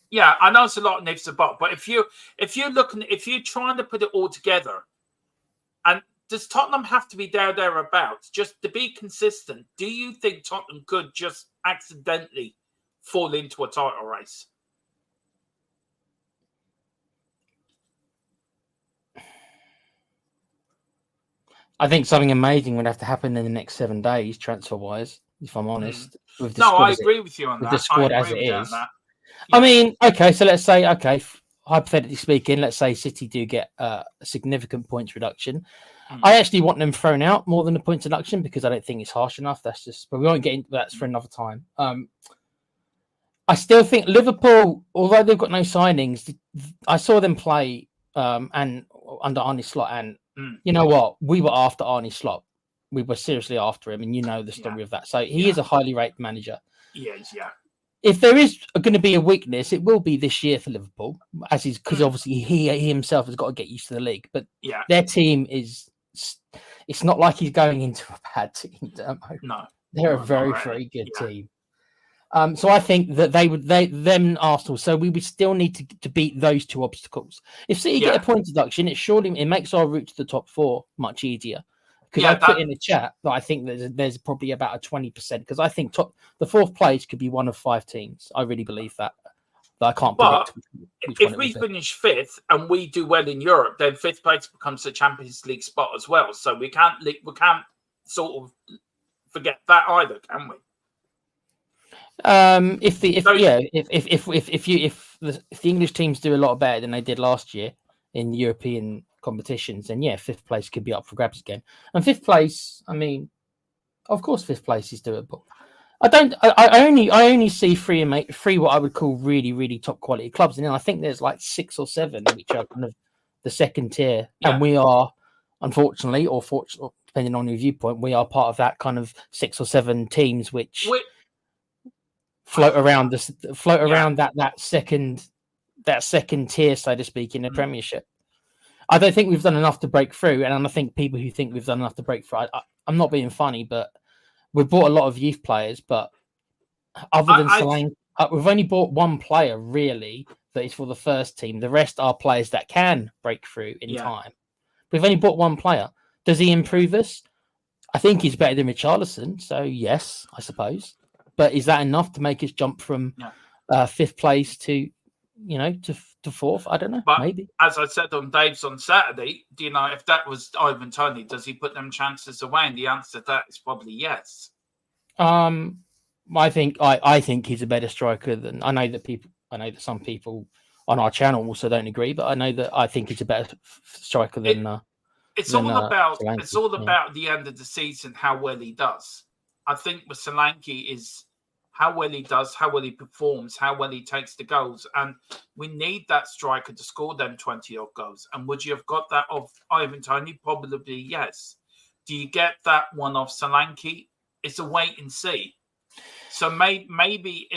Yeah, I know it's a lot of ifs and buts, but if you're trying to put it all together, and does Tottenham have to be thereabouts just to be consistent? Do you think Tottenham could just accidentally fall into a title race? I think something amazing would have to happen in the next 7 days, transfer-wise, if I'm honest. I agree with you on that. With the squad as it is. Yeah. I mean, okay, so let's say, hypothetically speaking, let's say City do get a significant points reduction. I actually want them thrown out more than the points reduction because I don't think it's harsh enough. But we won't get into that for another time. I still think Liverpool, although they've got no signings, I saw them play and under Arne Slot, and you know what? We were after Arne Slot. We were seriously after him, and you know the story of that. So he is a highly rated manager. Yes, yeah. If there is going to be a weakness, it will be this year for Liverpool, as is because obviously he himself has got to get used to the league. But their team it's not like he's going into a bad team. No, they're a very, very good team. So I think that them Arsenal. So we would still need to beat those two obstacles. If City get a point deduction, it makes our route to the top four much easier. Because I put in the chat that I think there's probably about a 20%. Because I think the fourth place could be one of 5 teams. I really believe that. But I can't predict. If we finish 5th and we do well in Europe, then 5th place becomes the Champions League spot as well. So we can't sort of forget that either, can we? If the English teams do a lot better than they did last year in the European competitions, then 5th place could be up for grabs again. And 5th place, I mean, of course, 5th place is doable. I only see 3 what I would call really, really top quality clubs, and then I think there's like 6 or 7 which are kind of the second tier, and we are, unfortunately, or fortunately, depending on your viewpoint, we are part of that kind of 6 or 7 teams which float around that second tier, so to speak, in the Premiership. I don't think we've done enough to break through, and I think people who think we've done enough to break through, I'm not being funny, but we've bought a lot of youth players, but other than we've only bought one player really that is for the first team. The rest are players that can break through in time. We've only bought one player. Does he improve us? I think he's better than Richarlison. So yes, I suppose. But is that enough to make us jump from fifth place to fourth? I don't know. But maybe. As I said on Dave's on Saturday, do you know if that was Ivan Toney, does he put them chances away? And the answer to that is probably yes. I think he's a better striker than I know that some people on our channel also don't agree, but I think he's a better striker than. It's all about the end of the season, how well he does. I think with Solanke is how well he does, how well he performs, how well he takes the goals, and we need that striker to score them 20-odd goals. And would you have got that of Ivan Toney? Probably yes. Do you get that one of Solanke? It's a wait and see. So maybe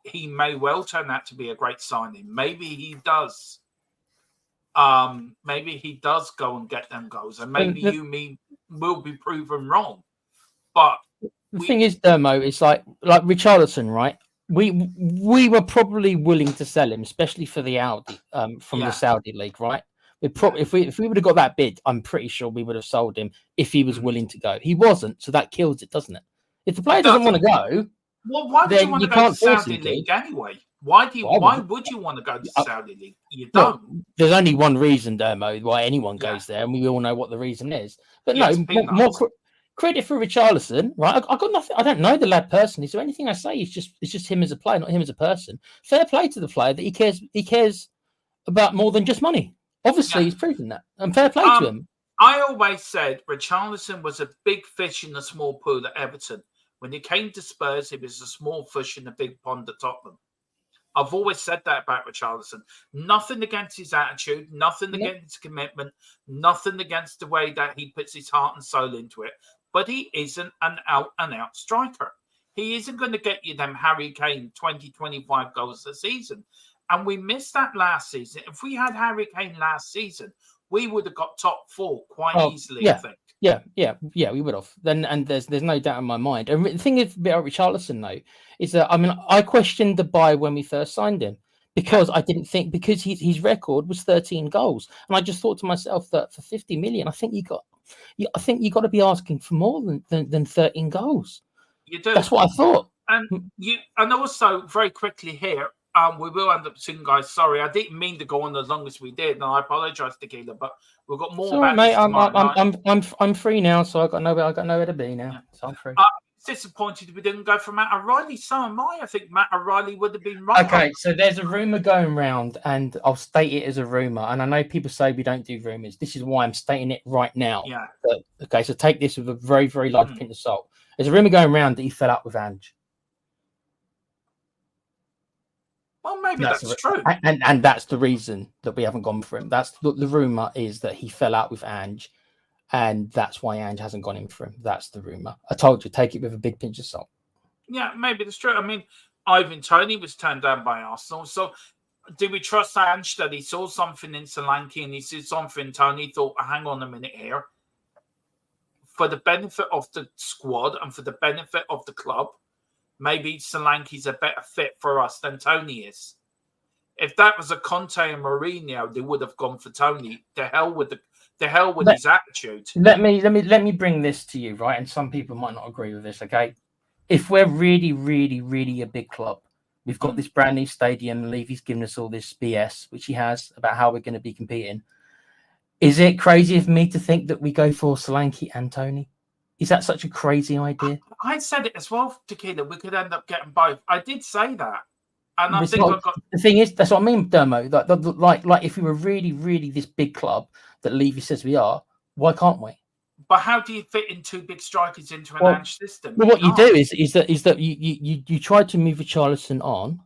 he may well turn out to be a great signing. Maybe he does. Maybe he does go and get them goals, and maybe will be proven wrong. But the thing is, Dermo, it's like Richarlison, right? We were probably willing to sell him, especially for the Audi from the Saudi league, right? If we would have got that bid, I'm pretty sure we would have sold him if he was willing to go. He wasn't, so that kills it, doesn't it? If the player doesn't want to go, well, why would you want to go to the Saudi league anyway? Why would you want to go to the Saudi league? You don't. Well, there's only one reason, Dermo, why anyone goes there, and we all know what the reason is. But more credit for Richarlison, right? I got nothing. I don't know the lad personally, so anything I say is just him as a player, not him as a person. Fair play to the player that he cares about more than just money. Obviously, he's proven that, and fair play to him. I always said Richarlison was a big fish in a small pool at Everton. When he came to Spurs, he was a small fish in a big pond at Tottenham. I've always said that about Richarlison. Nothing against his attitude, nothing against his commitment, nothing against the way that he puts his heart and soul into it. But he isn't an out-and-out striker. He isn't going to get you them Harry Kane 20, 25 goals a season. And we missed that last season. If we had Harry Kane last season, we would have got top four quite easily, I think. Yeah, we would have. And there's no doubt in my mind. And the thing is about Richarlison, though, is that I questioned the buy when we first signed him because I didn't think his record was 13 goals, and I just thought to myself that for 50 million, I think you got to be asking for more than 13 goals. You do. That's what I thought. And also very quickly here. We will end up soon, guys. Sorry, I didn't mean to go on as long as we did, and I apologise, Tequila. But we've got more. Sorry, mate. I'm free now, so I got nowhere to be now. So I'm free. Disappointed we didn't go for Matt O'Reilly. So am I. I think Matt O'Reilly would have been right. Okay, so there's a rumor going round, and I'll state it as a rumor. And I know people say we don't do rumors. This is why I'm stating it right now. Yeah. Okay, so take this with a very, very large pinch of salt. There's a rumor going around that he fell out with Ange. Well, maybe that's true. And that's the reason that we haven't gone for him. That's the rumor is that he fell out with Ange, and that's why Ange hasn't gone in for him. That's the rumor. I told you, take it with a big pinch of salt. Yeah, maybe that's true. I mean, Ivan Toney was turned down by Arsenal. So do we trust Ange that he saw something in Solanke and he saw something in Toney, thought, hang on a minute here. For the benefit of the squad and for the benefit of the club, maybe Solanke's a better fit for us than Toney is. If that was a Conte and Mourinho, they would have gone for Toney. The hell with his attitude. Let me bring this to you, right? And some people might not agree with this, okay? If we're really, really, really a big club, we've got this brand new stadium, Levy's given us all this BS, which he has, about how we're going to be competing. Is it crazy of me to think that we go for Solanke and Toney? Is that such a crazy idea? I said it as well, Tequila. We could end up getting both. I did say that. And I think the thing is, that's what I mean, Dermo. Like if we were really, really this big club that Levy says we are, why can't we? But how do you fit in two big strikers into an Ange system? Well, what you do is that you try to move Richarlison on,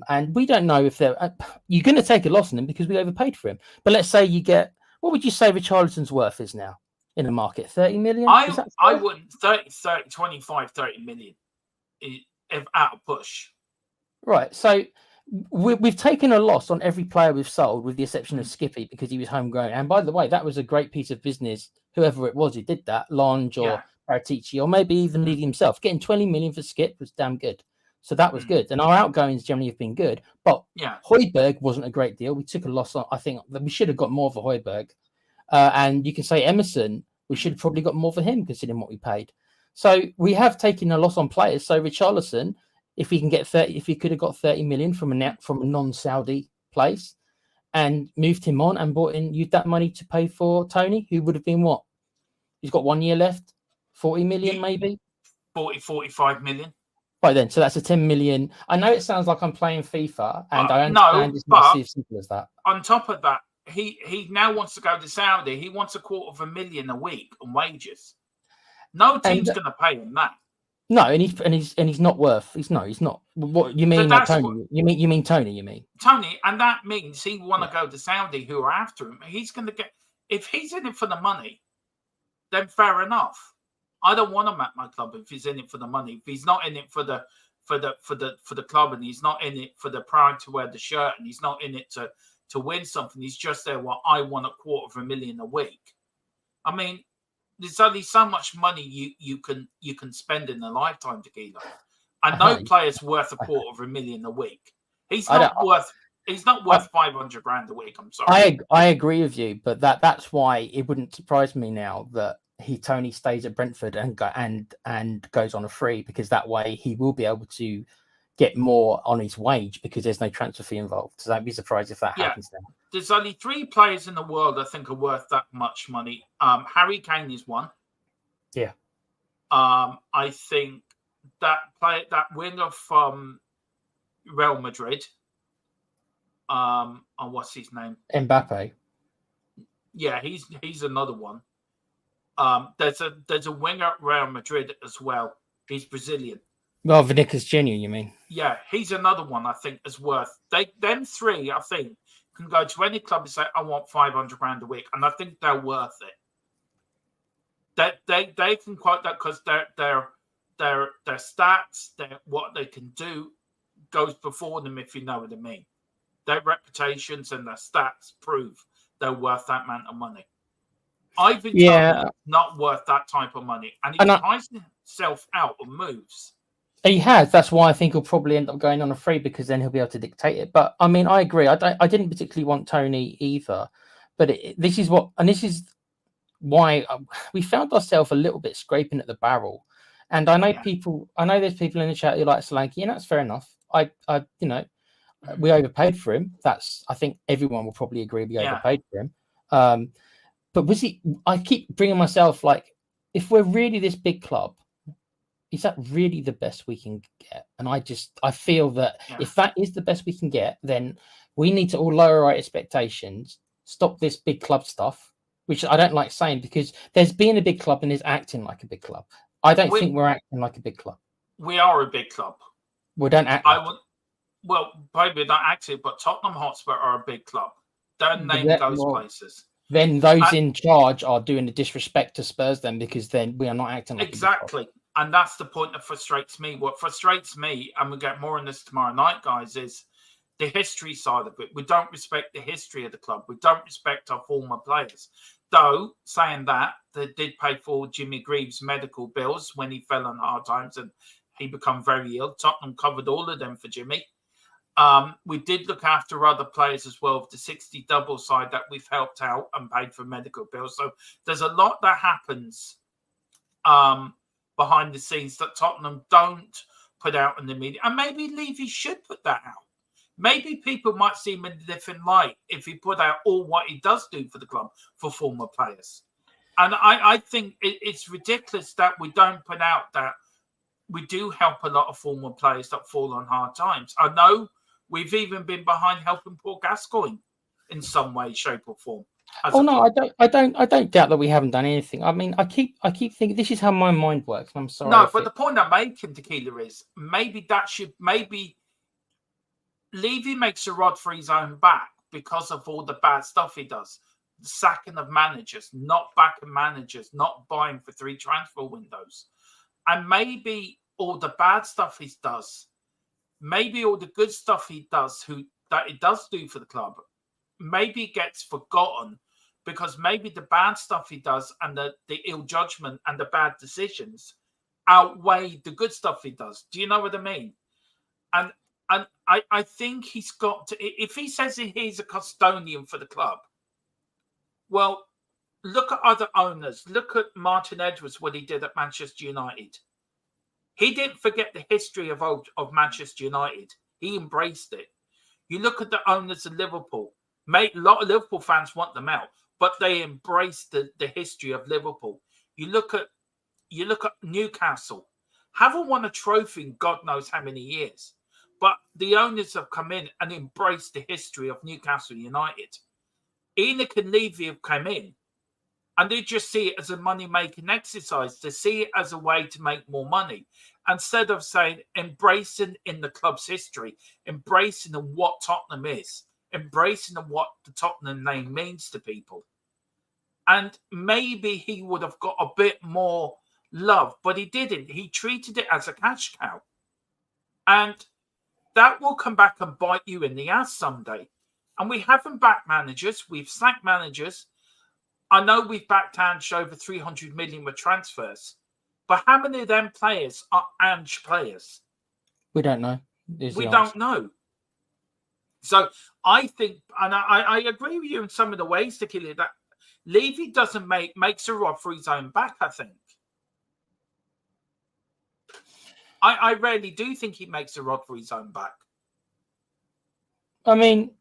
and we don't know if you're going to take a loss on him because we overpaid for him. But let's say you get, what would you say Richarlison's worth is now in the market? 30 million? I wouldn't 25, 30 million if at a push. Right. So we've taken a loss on every player we've sold, with the exception of Skippy, because he was homegrown. And by the way, that was a great piece of business. Whoever it was who did that, Lange or Paratici, or maybe even Levy himself, getting 20 million for Skip was damn good. So that was good. And our outgoings generally have been good. But Højbjerg wasn't a great deal. We took a loss on, I think that we should have got more for Højbjerg. And you can say Emerson, we should have probably got more for him considering what we paid. So we have taken a loss on players. So Richarlison, if we can get 30, if we could have got 30 million from a non-Saudi place and moved him on and used that money to pay for Tony, who would have been what? He's got 1 year left, 40 million maybe? 45 million. Right then, so that's a 10 million. I know it sounds like I'm playing FIFA, and I understand it's not as simple as that. On top of that, he now wants to go to Saudi. He wants $250,000 a week on wages. No team's going to pay him that. No, and he's not worth. He's not. What you mean, Tony? You mean Tony? You mean Tony? And that means he want to go to Saudi, who are after him. He's going to get. If he's in it for the money, then fair enough. I don't want him at my club if he's in it for the money. If he's not in it for the club, and he's not in it for the pride to wear the shirt, and he's not in it to win something. He's just there. Well, I want $250,000 a week. I mean, there's only so much money you can spend in a lifetime, Tequila. And no player's worth $250,000 a week. He's not worth $500,000 a week. I'm sorry. I agree with you, but that's why it wouldn't surprise me now that Tony stays at Brentford and goes on a free, because that way he will be able to get more on his wage because there's no transfer fee involved. So I'd be surprised if that happens now. There's only 3 players in the world I think are worth that much money. Harry Kane is one. Yeah. I think that winger from Real Madrid. What's his name? Mbappe. Yeah, he's another one. There's a winger at Real Madrid as well. He's Brazilian. Well, Vinicius Junior, you mean? Yeah, he's another one I think is worth. Them 3, I think, can go to any club and say, I want $500,000 a week, and I think they're worth it. They can quote that because their stats, what they can do, goes before them, if you know what I mean. Their reputations and their stats prove they're worth that amount of money. Ivan Toney not worth that type of money, and he ties himself out of moves. He has. That's why I think he'll probably end up going on a free, because then he'll be able to dictate it. But I mean, I agree. I didn't particularly want Tony either, but this is why we found ourselves a little bit scraping at the barrel. And I know there's people in the chat who like Solanke, and that's fair enough. We overpaid for him. I think everyone will probably agree we overpaid for him. But I keep bringing myself, like, if we're really this big club, is that really the best we can get? And I feel that if that is the best we can get, then we need to all lower our expectations, stop this big club stuff, which I don't like saying, because there's being a big club and there's acting like a big club. I don't think we're acting like a big club. We are a big club. We don't act like well, probably not active, but Tottenham Hotspur are a big club. Don't name those places. Then those in charge are doing the disrespect to Spurs then, because then we are not acting like exactly. And that's the point that frustrates me. What frustrates me, and we'll get more on this tomorrow night, guys, is the history side of it. We don't respect the history of the club. We don't respect our former players. Though, saying that, they did pay for Jimmy Greaves' medical bills when he fell on hard times and he became very ill. Tottenham covered all of them for Jimmy. We did look after other players as well, the 60 double side that we've helped out and paid for medical bills. So there's a lot that happens behind the scenes that Tottenham don't put out in the media. And maybe Levy should put that out. Maybe people might see him in a different light if he put out all what he does do for the club for former players. And I think it's ridiculous that we don't put out that we do help a lot of former players that fall on hard times. I know we've even been behind helping Paul Gascoigne in some way, shape, or form. I don't doubt that we haven't done anything. I mean, I keep thinking this is how my mind works. I'm sorry. No, but the point I'm making, Tequila, is maybe Levy makes a rod for his own back because of all the bad stuff he does. The sacking of managers, not backing managers, not buying for 3 transfer windows. And maybe all the bad stuff he does, maybe all the good stuff he does that he does do for the club, maybe gets forgotten because maybe the bad stuff he does and the ill judgment and the bad decisions outweigh the good stuff he does. Do you know what I mean? And I think he's got to, if he says he's a custodian for the club, well, look at other owners. Look at Martin Edwards, what he did at Manchester United. He didn't forget the history of Manchester United. He embraced it. You look at the owners of Liverpool. Mate, a lot of Liverpool fans want them out, but they embrace the history of Liverpool. You look at Newcastle. Haven't won a trophy in God knows how many years. But the owners have come in and embraced the history of Newcastle United. Enoch and Levy have come in and they just see it as a money-making exercise. They see it as a way to make more money. Instead of saying, embracing in the club's history, embracing in what Tottenham is, embracing in what the Tottenham name means to people. And maybe he would have got a bit more love, but he didn't. He treated it as a cash cow. And that will come back and bite you in the ass someday. And we haven't backed managers. We've sacked managers. I know we've backed Ange over 300 million with transfers. But how many of them players are Ange players? We don't know. We don't know. So I think, and I agree with you in some of the ways, to kill it, that Levy doesn't makes a rod for his own back, I think. I really do think he makes a rod for his own back. I mean,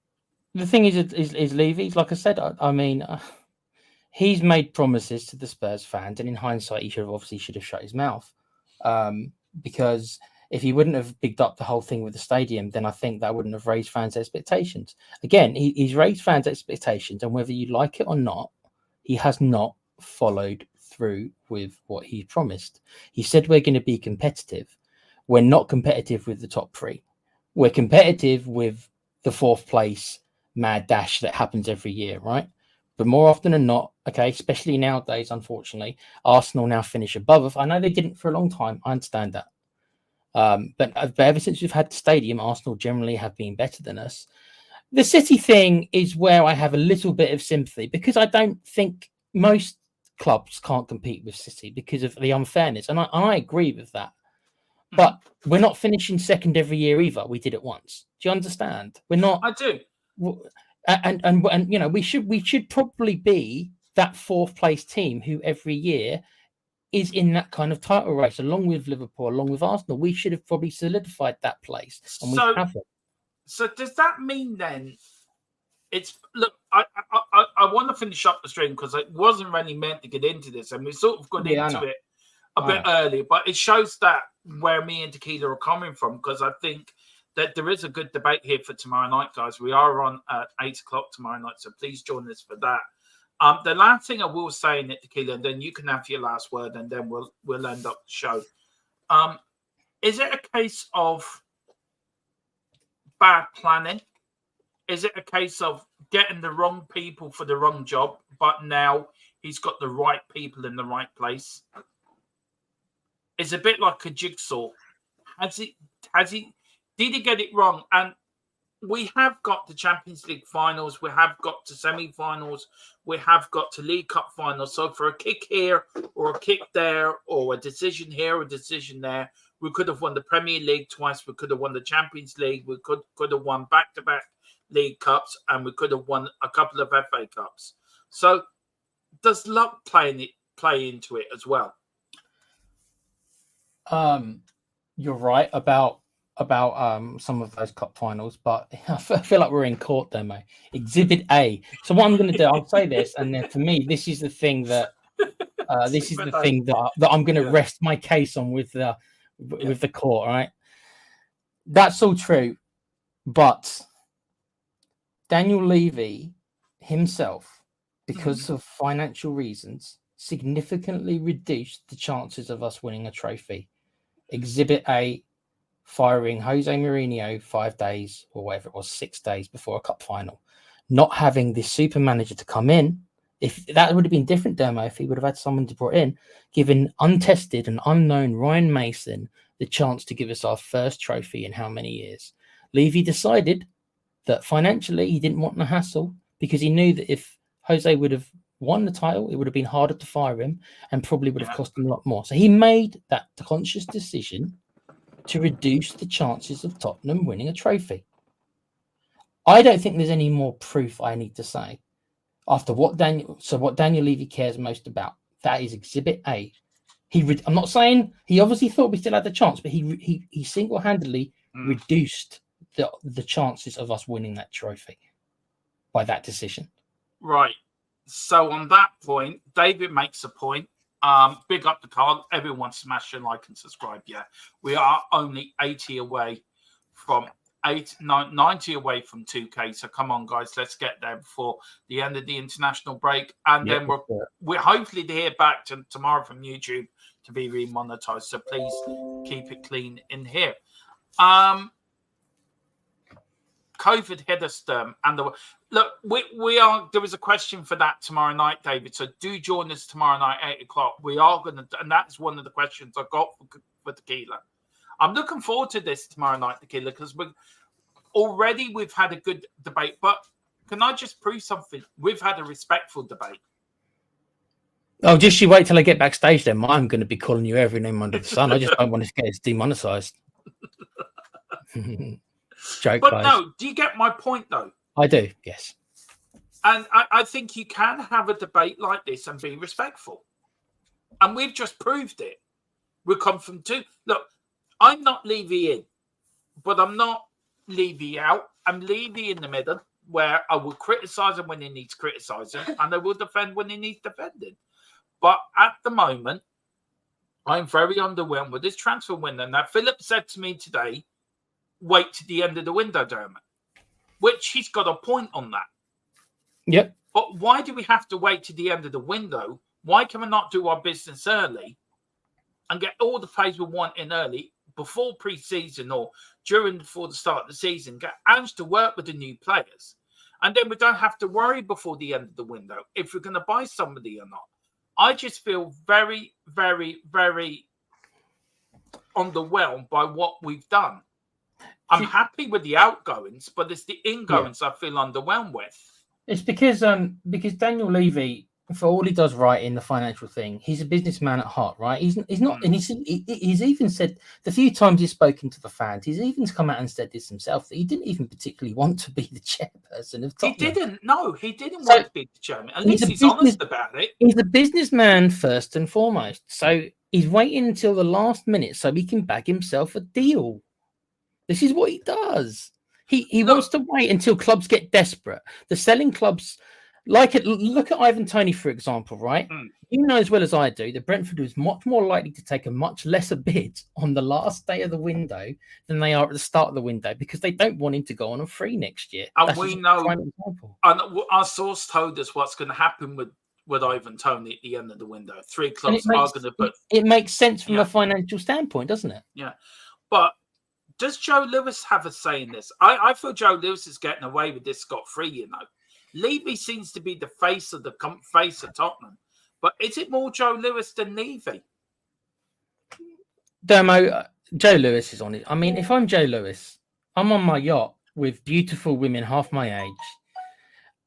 the thing is Levy, like I said, he's made promises to the Spurs fans, and in hindsight, he should have shut his mouth. Because if he wouldn't have bigged up the whole thing with the stadium, then I think that wouldn't have raised fans' expectations. Again, he's raised fans' expectations, and whether you like it or not, he has not followed through with what he promised. He said we're going to be competitive. We're not competitive with the top three. We're competitive with the fourth place mad dash that happens every year, right? But more often than not, okay, especially nowadays, unfortunately, Arsenal now finish above us. I know they didn't for a long time. I understand that. But ever since we've had the stadium, Arsenal generally have been better than us. The City thing is where I have a little bit of sympathy, because I don't think most clubs can't compete with City because of the unfairness. And I agree with that. But we're not finishing second every year either. We did it once. Do you understand? We're not. I do. And you know, we should probably be that fourth place team who every year is in that kind of title race, along with Liverpool, along with Arsenal. We should have probably solidified that place, and we haven't. So does that mean then it's look? I want to finish up the stream because it wasn't really meant to get into this, and we sort of got into it a bit early, but it shows that where me and Tequila are coming from, because I think that there is a good debate here for tomorrow night, guys. We are on at 8 o'clock tomorrow night, so please join us for that. The last thing I will say in it, Tequila, and then you can have your last word, and then we'll end up the show. Is it a case of bad planning? Is it a case of getting the wrong people for the wrong job, but now he's got the right people in the right place? It's a bit like a jigsaw. Did he get it wrong? And we have got the Champions League finals. We have got to semi-finals. We have got to League Cup finals. So for a kick here or a kick there or a decision here or a decision there, we could have won the Premier League twice. We could have won the Champions League. We could have won back-to-back League Cups, and we could have won a couple of FA Cups. So does luck play into it as well? You're right about some of those cup finals, but I feel like we're in court there, mate. Exhibit A. So what I'm going to do, I'll say this, and then for me, this is the thing that that I'm going to rest my case on with the court. Right? That's all true, but Daniel Levy himself, because of financial reasons, significantly reduced the chances of us winning a trophy. Exhibit A, firing Jose Mourinho 5 days or whatever it was, 6 days before a cup final. Not having this super manager to come in. If that would have been different, Demo, if he would have had someone to brought in, given untested and unknown Ryan Mason the chance to give us our first trophy in how many years. Levy decided that financially he didn't want the hassle, because he knew that if Jose would have won the title, it would have been harder to fire him and probably would have cost him a lot more. So he made that conscious decision to reduce the chances of Tottenham winning a trophy. I don't think there's any more proof I need to say after what Daniel Levy cares most about. That is Exhibit A. I'm not saying he obviously thought we still had the chance, but he single-handedly reduced the chances of us winning that trophy by that decision. Right. So on that point, David makes a point. Big up the card. Everyone smash and like and subscribe. Yeah, we are only 80 away from 90 away from 2K. So come on, guys, let's get there before the end of the international break, and then we're hopefully to hear back tomorrow from YouTube to be remonetized. So please keep it clean in here. COVID hit us, and look, we are. There was a question for that tomorrow night, David. So do join us tomorrow night, 8:00. We are going to, and that's one of the questions I got for Tequila. I'm looking forward to this tomorrow night, Tequila, because we've had a good debate. But can I just prove something? We've had a respectful debate. Oh, just you wait till I get backstage. Then I'm going to be calling you every name under the sun. I just don't want to get it demonetized. Joke, but guys. No, do you get my point though? I do, yes. And I think you can have a debate like this and be respectful. And we've just proved it. We come from two. Look, I'm not Levy in, but I'm not Levy out. I'm Levy in the middle, where I will criticise him when he needs criticising, and I will defend when he needs defending. But at the moment, I'm very underwhelmed with this transfer window. Now, Philip said to me today, wait to the end of the window, Dermot, which he's got a point on that. Yep. But why do we have to wait to the end of the window? Why can we not do our business early and get all the players we want in early before pre-season or before the start of the season, get Ange to work with the new players, and then we don't have to worry before the end of the window if we're going to buy somebody or not. I just feel very, very, very underwhelmed by what we've done. I'm happy with the outgoings, but it's the ingoings I feel underwhelmed with. It's because Daniel Levy, for all he does right in the financial thing, he's a businessman at heart, right? He's not, and he's even said the few times he's spoken to the fans, he's even come out and said this himself, that he didn't even particularly want to be the chairperson of Tottenham. He didn't want to be the chairman. At least he's honest about it. He's a businessman first and foremost, so he's waiting until the last minute so he can bag himself a deal. This is what he does. He wants to wait until clubs get desperate. The selling clubs, look at Ivan Toney, for example, right? You know as well as I do that Brentford is much more likely to take a much lesser bid on the last day of the window than they are at the start of the window because they don't want him to go on a free next year. And we know, and our source told us what's going to happen with Ivan Toney at the end of the window. 3 clubs are going to put... It makes sense from a financial standpoint, doesn't it? Yeah. But does Joe Lewis have a say in this? I feel Joe Lewis is getting away with this scot-free, you know. Levy seems to be the face of Tottenham. But is it more Joe Lewis than Levy? Dermo, Joe Lewis is on it. I mean, if I'm Joe Lewis, I'm on my yacht with beautiful women half my age.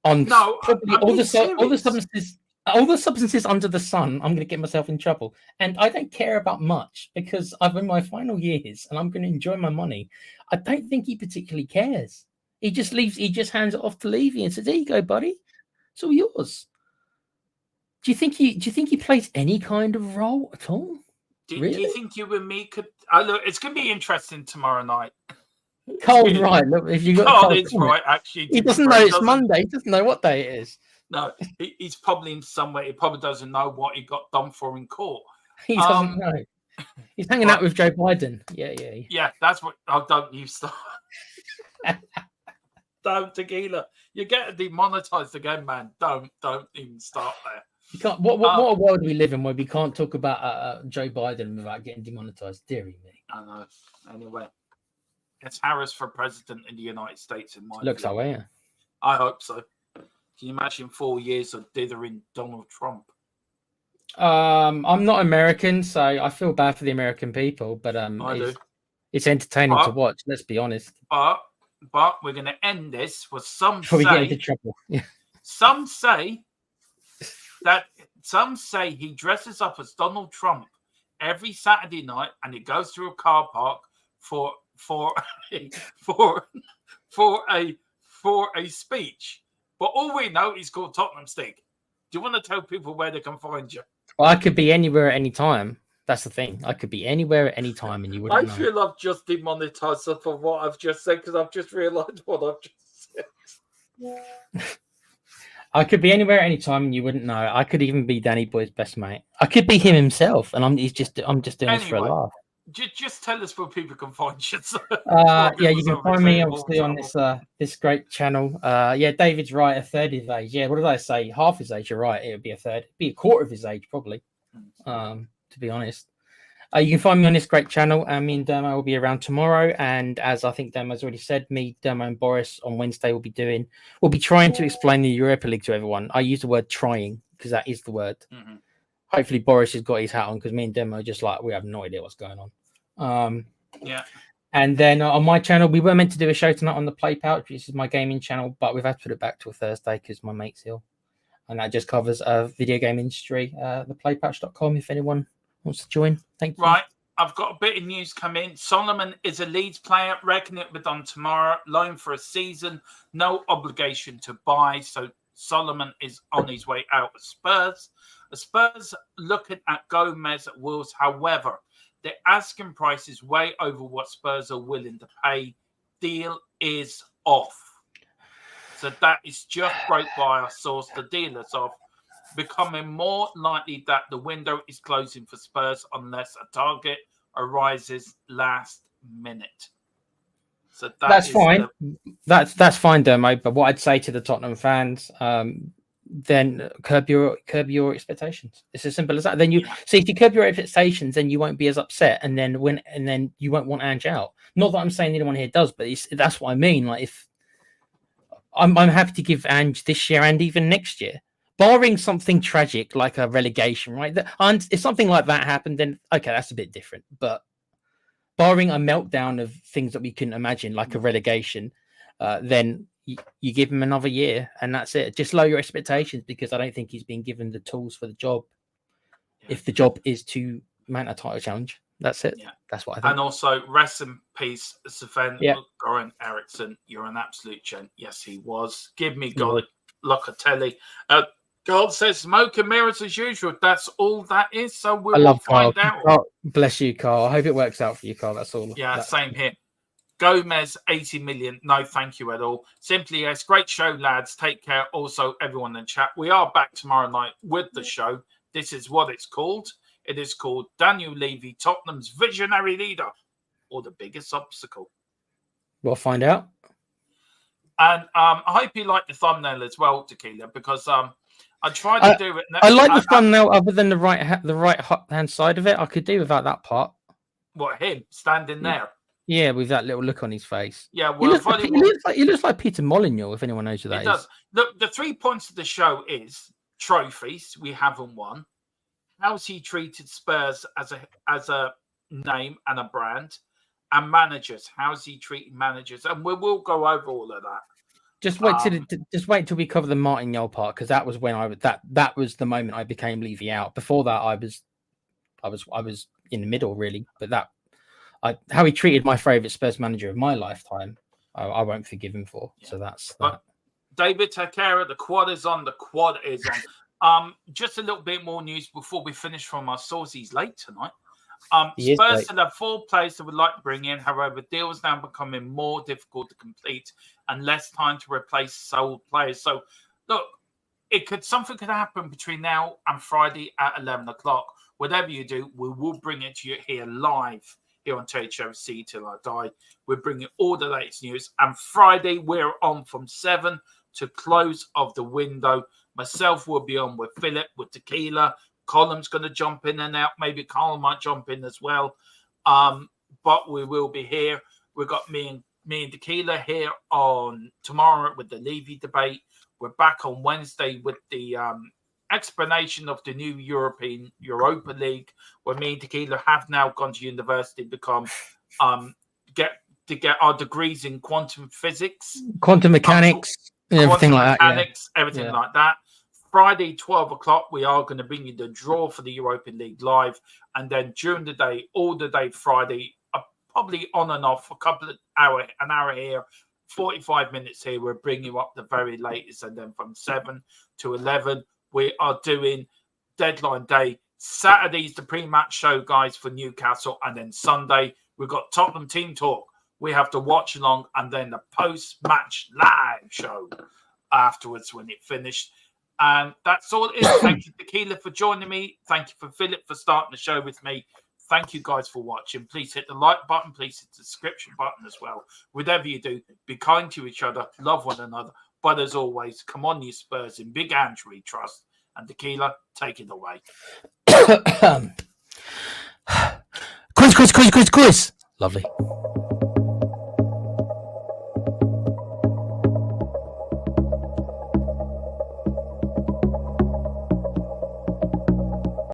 On all the substances under the sun, I'm going to get myself in trouble. And I don't care about much because I'm in my final years and I'm going to enjoy my money. I don't think he particularly cares. He just hands it off to Levy and says, "There you go, buddy. It's all yours." Do you think he plays any kind of role at all? Do you think you and me could? Look, it's going to be interesting tomorrow night. Cold, right? Look, if you got cold, it's right. Actually, he doesn't know it's Monday. He doesn't know what day it is. No, he's probably in somewhere. He probably doesn't know what he got done for in court. He doesn't know. He's hanging out with Joe Biden. Yeah. That's what. Oh, don't you start. Don't, Tequila. You're getting demonetized again, man. Don't even start there. You can't. What a world we live in where we can't talk about Joe Biden without getting demonetized. Deary me. I know. Anyway, it's Harris for president in the United States. In my looks that way. Yeah. I hope so. Can you imagine 4 years of dithering Donald Trump? I'm not American, so I feel bad for the American people, but it's entertaining to watch. Let's be honest. But we're going to end this with some before we get into trouble. Yeah. Some say he dresses up as Donald Trump every Saturday night and he goes through a car park for a speech, but all we know is called Tottenham Stick. Do you want to tell people where they can find you? Well, I could be anywhere at any time. That's the thing. I could be anywhere at any time, and you wouldn't know. I feel I've just demonetized for what I've just said because I've just realised what I've just said. I could be anywhere at any time, and you wouldn't know. I could even be Danny Boy's best mate. I could be him himself, and I'm just doing this for a laugh. Just tell us where people can find you. Yeah, you can find me obviously on this great channel. Yeah, David's right, a third of his age. Yeah, what did I say? Half his age. You're right. It would be a third. It'd be a quarter of his age, probably. To be honest. You can find me on this great channel. Me and Dermo will be around tomorrow, and as I think Dermo's already said, me, Dermo, and Boris on Wednesday will be trying to explain the Europa League to everyone. I use the word trying because that is the word. Mm-hmm. Hopefully Boris has got his hat on because me and Dermo are just like we have no idea what's going on. Yeah. And then on my channel, we were meant to do a show tonight on the Play Pouch, which is my gaming channel, but we've had to put it back to a Thursday because my mate's ill, and that just covers video game industry. Theplaypouch.com if anyone wants to join. Thank you. Right. I've got a bit of news coming. Solomon is a Leeds player. Reckon it will be done tomorrow. Loan for a season. No obligation to buy. So Solomon is on his way out of Spurs. The Spurs looking at Gomez at Wolves. However, the asking price is way over what Spurs are willing to pay. Deal is off. So that is just broke by our source. The deal is off. Becoming more likely that the window is closing for Spurs unless a target arises last minute. So that's fine. That's fine, Dermo. But what I'd say to the Tottenham fans, then curb your expectations. It's as simple as that. Then you see if you curb your expectations, then you won't be as upset, and then you won't want Ange out. Not that I'm saying anyone here does, but that's what I mean. Like if I'm happy to give Ange this year and even next year. Barring something tragic like a relegation, right? And if something like that happened, then okay, that's a bit different. But barring a meltdown of things that we couldn't imagine, like a relegation, then you give him another year, and that's it. Just lower your expectations because I don't think he's been given the tools for the job. Yeah. If the job is to mount a title challenge, that's it. Yeah. That's what I think. And also, rest in peace, Sven Goran Eriksson. You're an absolute gent. Yes, he was. Give me Locatelli. God says smoke and mirrors as usual. That's all that is. So we'll find out. Carl, bless you, Carl. I hope it works out for you, Carl. That's all. Yeah, same here. Gomez, 80 million. No, thank you at all. Simply yes. Great show, lads. Take care. Also, everyone in chat. We are back tomorrow night with the show. This is what it's called. It is called Daniel Levy, Tottenham's visionary leader, or the biggest obstacle. We'll find out. And I hope you like the thumbnail as well, Tequila, because I tried to do it. I like the thumbnail other than the right hand side of it. I could do without that part. What, him standing there? Yeah, with that little look on his face. Yeah, well, he looks like Peter Molyneux, if anyone knows who that is. Does. Look, the 3 points of the show is trophies we haven't won. How's he treated Spurs as a name and a brand, and managers? How's he treating managers? And we will go over all of that. Just wait till we cover the Martignol part, because that was when that was the moment I became Levy out. Before that, I was in the middle really, but how he treated my favourite Spurs manager of my lifetime, I won't forgive him for. Yeah. So that's that. David Takera, the quad is on. The quad is on. Just a little bit more news before we finish from our source. He's late tonight. Spurs still have 4 players they would like to bring in. However, deals now becoming more difficult to complete and less time to replace sold players. So, look, something could happen between now and Friday at 11 o'clock. Whatever you do, we will bring it to you here live here on THFC Till I Die. We're bringing all the latest news. And Friday, we're on from 7 to close of the window. Myself will be on with Philip, with Tequila. Column's going to jump in and out. Maybe Carl might jump in as well. But we will be here. We've got me and Tequila here on tomorrow with the Levy debate. We're back on Wednesday with the explanation of the new Europa League, where me and Tequila have now gone to university, get our degrees in quantum physics, quantum mechanics, everything like that. Friday, 12 o'clock, we are going to bring you the draw for the Europa League live. And then during the day, all the day Friday, probably on and off an hour here, 45 minutes here. We'll bring you up the very latest. And then from 7 to 11, we are doing deadline day. Saturday's the pre-match show, guys, for Newcastle. And then Sunday, we've got Tottenham Team Talk. We have to watch along, and then the post-match live show afterwards when it finished. And that's all it is. Thank you, Tequila, for joining me. Thank you for Philip for starting the show with me. Thank you guys for watching. Please hit the like button. Please hit the subscription button as well. Whatever you do, be kind to each other. Love one another. But as always, come on, you Spurs. In Big Ange we trust. And Tequila, take it away. Quiz. Lovely.